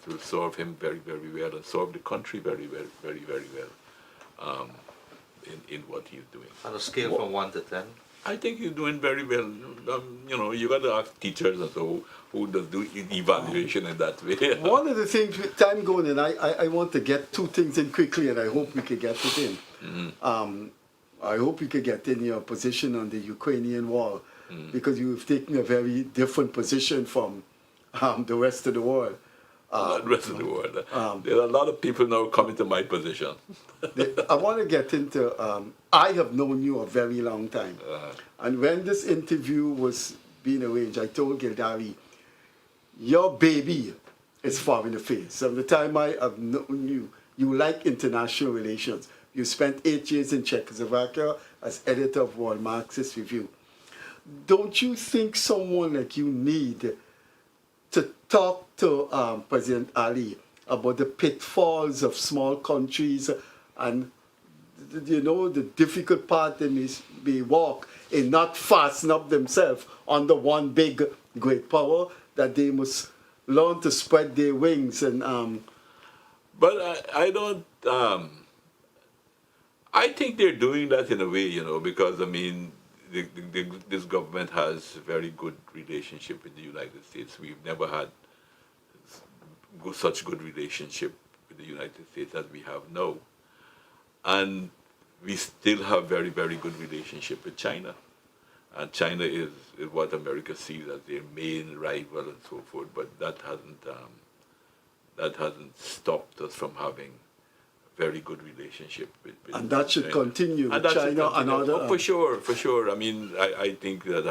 will serve him very, very well and serve the country very, very, very, very well in what he's doing. On a scale from 1 to 10? I think he's doing very well. You got to ask teachers and so who does do evaluation in that way. One of the things, with time going, and I want to get two things in quickly, and I hope we could get it in. Mm-hmm. I hope you could get in your position on the Ukrainian war, because you've taken a very different position from the rest of the world. The rest of the world. There are a lot of people now coming to my position. I want to get into, I have known you a very long time. And when this interview was being arranged, I told Gildarie, your baby is foreign affairs. From the time I have known you, you like international relations. You spent 8 years in Czechoslovakia as editor of World Marxist Review. Don't you think someone like you need to talk to President Ali about the pitfalls of small countries and the difficult part they may walk in not fasten up themselves under one big great power, that they must learn to spread their wings and But I don't I think they're doing that in a way, because I mean this government has a very good relationship with the United States. We've never had such good relationship with the United States as we have now. And we still have very, very good relationship with China. And China is what America sees as their main rival and so forth, but that hasn't stopped us from having very good relationship with and that should China. continue And with that should China continue. and other. For sure. I mean, I think that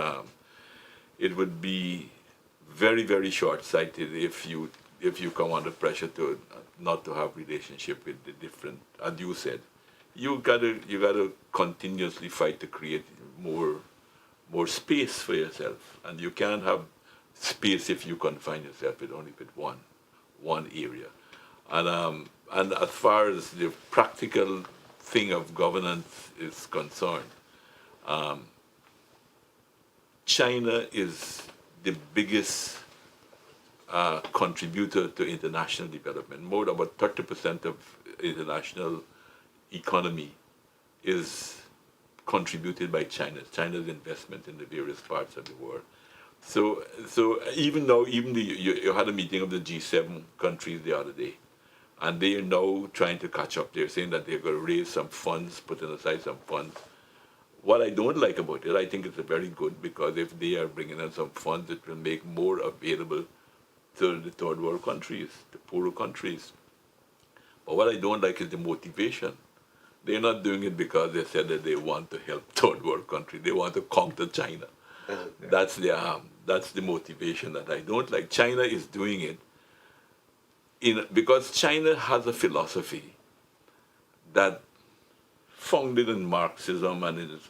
it would be very, very short-sighted if you come under pressure to not to have relationship with the different, as you said, you gotta continuously fight to create more space for yourself, and you can't have space if you confine yourself with only with one area. And as far as the practical thing of governance is concerned, China is the biggest contributor to international development. More than about 30% of international economy is contributed by China. China's investment in the various parts of the world. So even though you had a meeting of the G7 countries the other day, and they are now trying to catch up. They're saying that they're going to raise some funds, putting aside some funds. What I don't like about it, I think it's very good, because if they are bringing in some funds, it will make more available to the third world countries, the poorer countries. But what I don't like is the motivation. They're not doing it because they said that they want to help third world countries. They want to conquer China. That's the motivation that I don't like. China is doing it because China has a philosophy that founded in Marxism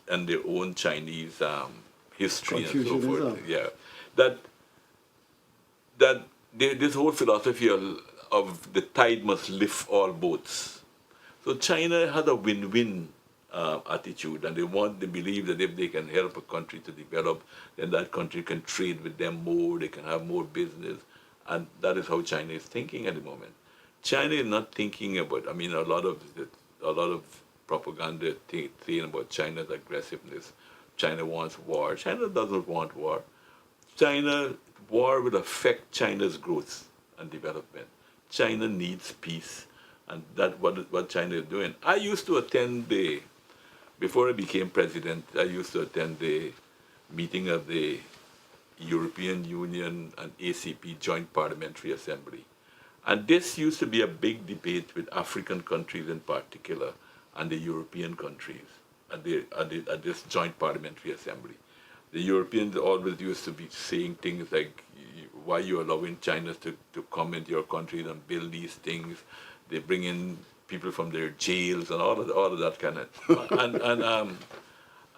and their own Chinese history and so forth. Yeah, this whole philosophy of the tide must lift all boats. So China has a win-win attitude, and they believe that if they can help a country to develop, then that country can trade with them more, they can have more business, and that is how China is thinking at the moment. China is not thinking about, a lot of propaganda saying about China's aggressiveness. China wants war. China doesn't want war. War will affect China's growth and development. China needs peace, and that's what China is doing. I used to attend before I became president, I used to attend the meeting of the European Union and ACP Joint Parliamentary Assembly. And this used to be a big debate with African countries in particular and the European countries at this Joint Parliamentary Assembly. The Europeans always used to be saying things like, why you allowing China to come into your country and build these things. They bring in people from their jails and all of that kind of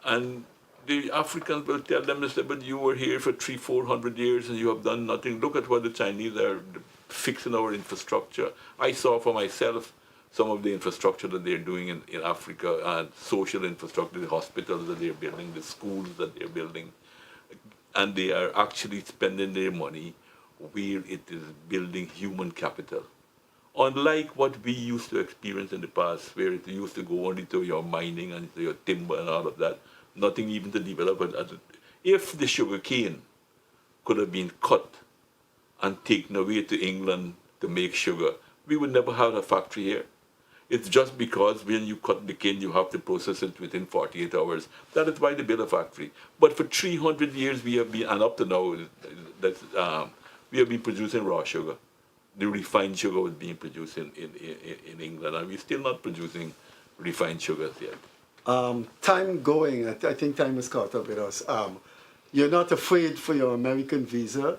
and the Africans will tell them, but you were here for 300-400 years and you have done nothing. Look at what the Chinese are fixing our infrastructure. I saw for myself some of the infrastructure that they're doing in Africa, and social infrastructure, the hospitals that they're building, the schools that they're building, and they are actually spending their money where it is building human capital. Unlike what we used to experience in the past, where it used to go only to your mining and to your timber and all of that, nothing even to develop. If the sugar cane could have been cut and taken away to England to make sugar, we would never have a factory here. It's just because when you cut the cane, you have to process it within 48 hours. That is why they built a factory. But for 300 years, we have been, and up to now, we have been producing raw sugar. The refined sugar was being produced in England, and we're still not producing refined sugars yet. Time going, I think time has caught up with us. You're not afraid for your American visa.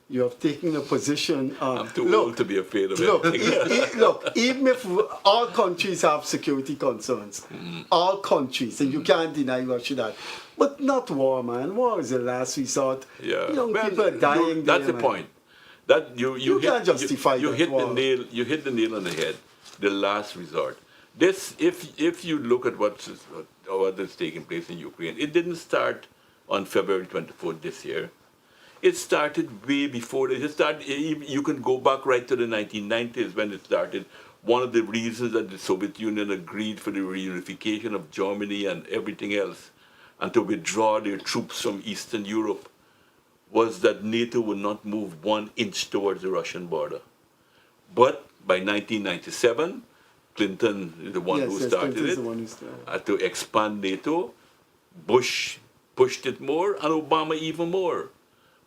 You have taken a position. I'm too old to be afraid of it. Look, even if all countries have security concerns, all countries, and you can't deny Russia that, but not war, man. War is the last resort. Yeah. Young people are dying. That's the point. That you can't justify you that hit war. the nail. You hit the nail on the head. The last resort. This, if you look at what is taking place in Ukraine, it didn't start on February 24th this year. It started way before. You can go back right to the 1990s when it started. One of the reasons that the Soviet Union agreed for the reunification of Germany and everything else, and to withdraw their troops from Eastern Europe, was that NATO would not move 1 inch towards the Russian border. But by 1997, Clinton is the one who started it, to expand NATO. Bush pushed it more, and Obama even more,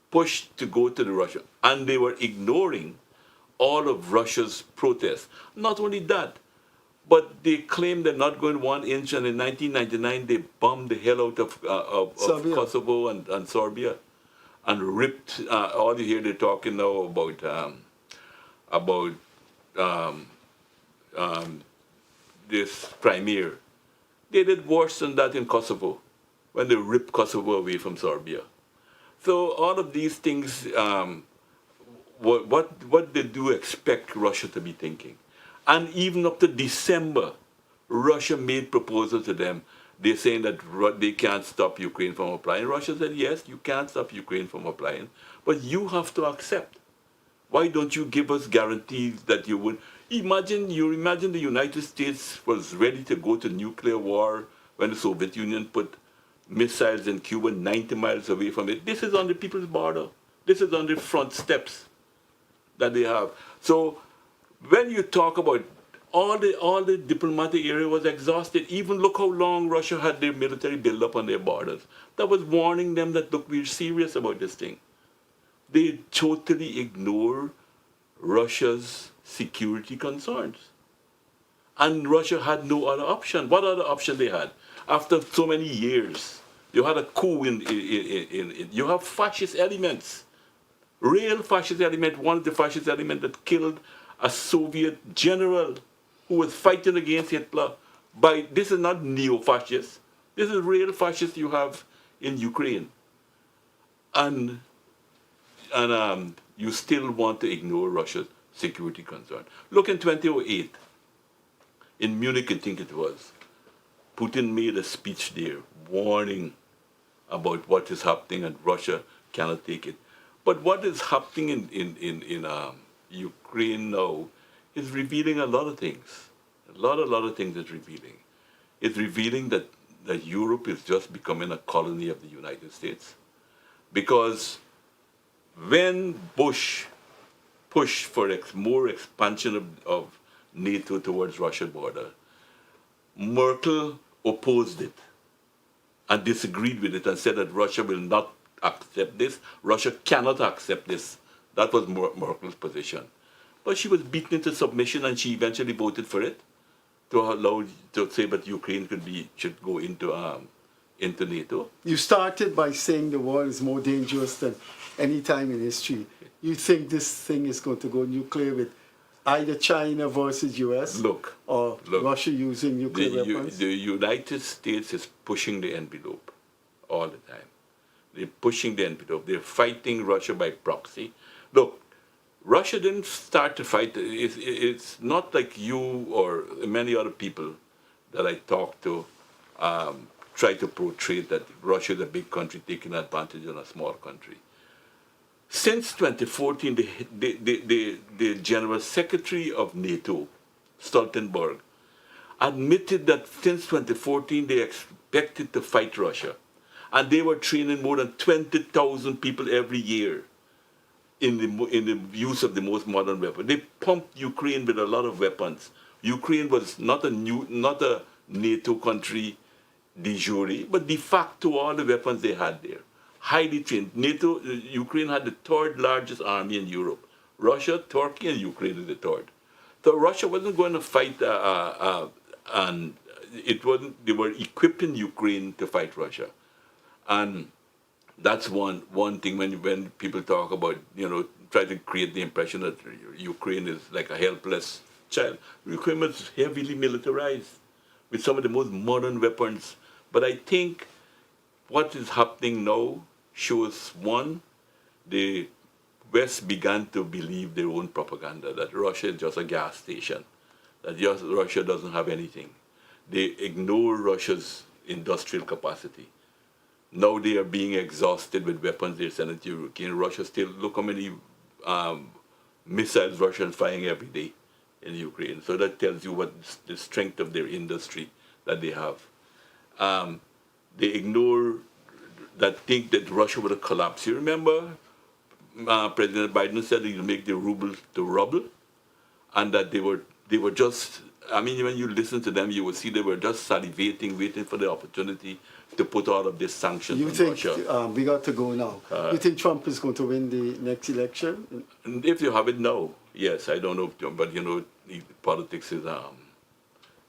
pushed to go to the Russia. And they were ignoring all of Russia's protests. Not only that, but they claimed they're not going 1 inch, and in 1999 they bombed the hell out of Kosovo and Serbia. and ripped. All you hear they're talking now about um, um, this Crimea. They did worse than that in Kosovo when they ripped Kosovo away from Serbia. So all of these things, what they do expect Russia to be thinking. And even up to December, Russia made proposals to them. They're saying that they can't stop Ukraine from applying. Russia said, yes, you can't stop Ukraine from applying, but you have to accept. Why don't you give us guarantees that you would? Imagine the United States was ready to go to nuclear war when the Soviet Union put missiles in Cuba 90 miles away from it. This is on the people's border. This is on the front steps that they have. So when you talk about all the diplomatic area was exhausted. Even look how long Russia had their military build up on their borders. That was warning them that, look, we're serious about this thing. They totally ignore Russia's security concerns. And Russia had no other option. What other option they had? After so many years, you had a coup you have fascist elements, real fascist element, one of the fascist elements that killed a Soviet general who was fighting against Hitler. This is not neo-fascist. This is real fascist you have in Ukraine. And you still want to ignore Russia's security concern. Look, in 2008, in Munich, I think it was, Putin made a speech there warning about what is happening and Russia cannot take it. But what is happening in Ukraine now is revealing a lot of things. A lot of things it's revealing. It's revealing that Europe is just becoming a colony of the United States. Because when Bush pushed for more expansion of NATO towards Russian border, Merkel opposed it and disagreed with it and said that Russia will not accept this. Russia cannot accept this. That was Merkel's position. But she was beaten into submission and she eventually voted for it to allow to say that Ukraine should go into NATO. You started by saying the war is more dangerous than any time in history. You think this thing is going to go nuclear with either China versus US or Russia using nuclear weapons? The United States is pushing the envelope all the time. They're pushing the envelope. They're fighting Russia by proxy. Look, Russia didn't start to fight. It's not like you or many other people that I talk to try to portray that Russia is a big country taking advantage of a small country. Since 2014, the General Secretary of NATO, Stoltenberg, admitted that since 2014 they expected to fight Russia. And they were training more than 20,000 people every year in the use of the most modern weapons. They pumped Ukraine with a lot of weapons. Ukraine was not a NATO country de jure, but de facto all the weapons they had there. Highly trained. Ukraine had the third largest army in Europe. Russia, Turkey, and Ukraine is the third. So Russia wasn't going to fight, and it wasn't. They were equipping Ukraine to fight Russia, and that's one thing when people talk about, try to create the impression that Ukraine is like a helpless child. Ukraine was heavily militarized with some of the most modern weapons. But I think what is happening now shows, one, the West began to believe their own propaganda, that Russia is just a gas station, that Russia doesn't have anything. They ignore Russia's industrial capacity. Now they are being exhausted with weapons they're sending to Ukraine. Russia still, look how many missiles Russia is firing every day in Ukraine. So that tells you what the strength of their industry that they have. They ignore that, think that Russia would have collapsed. You remember President Biden said he'll make the ruble to rubble, and that they were just, I mean, when you listen to them, you will see they were just salivating, waiting for the opportunity to put all of these sanctions on Russia. You think, we got to go now, you think Trump is going to win the next election? If you have it now, yes, I don't know, but politics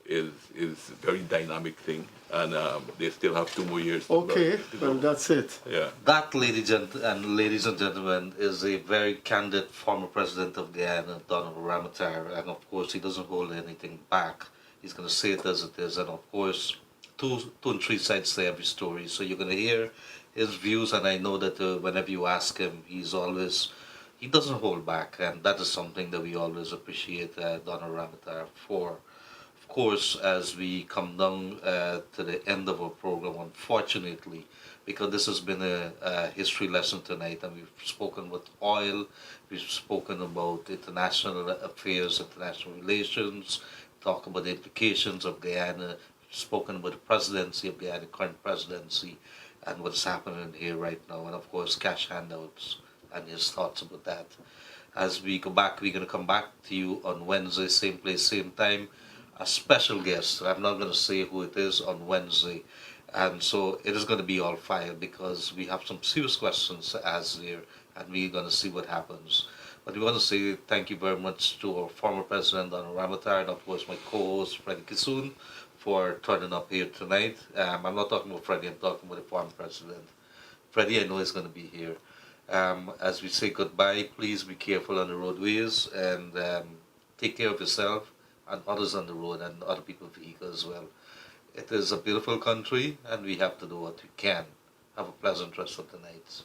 is a very dynamic thing, and they still have 2 more years. Okay, to go. well, that's it. Yeah. That, ladies and gentlemen, is a very candid former president of Guyana, Donald Ramotar, and of course he doesn't hold anything back. He's going to say it as it is, and of course, two and three sides to every story. So you're going to hear his views, and I know that whenever you ask him, he doesn't hold back, and that is something that we always appreciate Donald Ramotar for. Of course, as we come down to the end of our program, unfortunately, because this has been a history lesson tonight, and we've spoken about oil, we've spoken about international affairs, international relations, talk about the implications of Guyana, we've spoken about the presidency of Guyana, current presidency, and what's happening here right now, and of course, cash handouts and his thoughts about that. As we go back, we're going to come back to you on Wednesday, same place, same time. A special guest. I'm not going to say who it is on Wednesday. And so it is going to be all fire because we have some serious questions to ask here and we're going to see what happens. But we want to say thank you very much to our former president, Donald Ramotar, and of course my co-host, Freddie Kissoon, for turning up here tonight. I'm not talking about Freddie, I'm talking about the former president. Freddie, I know is going to be here. As we say goodbye, please be careful on the roadways and take care of yourself and others on the road and other people's vehicles as well. It is a beautiful country and we have to do what we can. Have a pleasant rest of the night.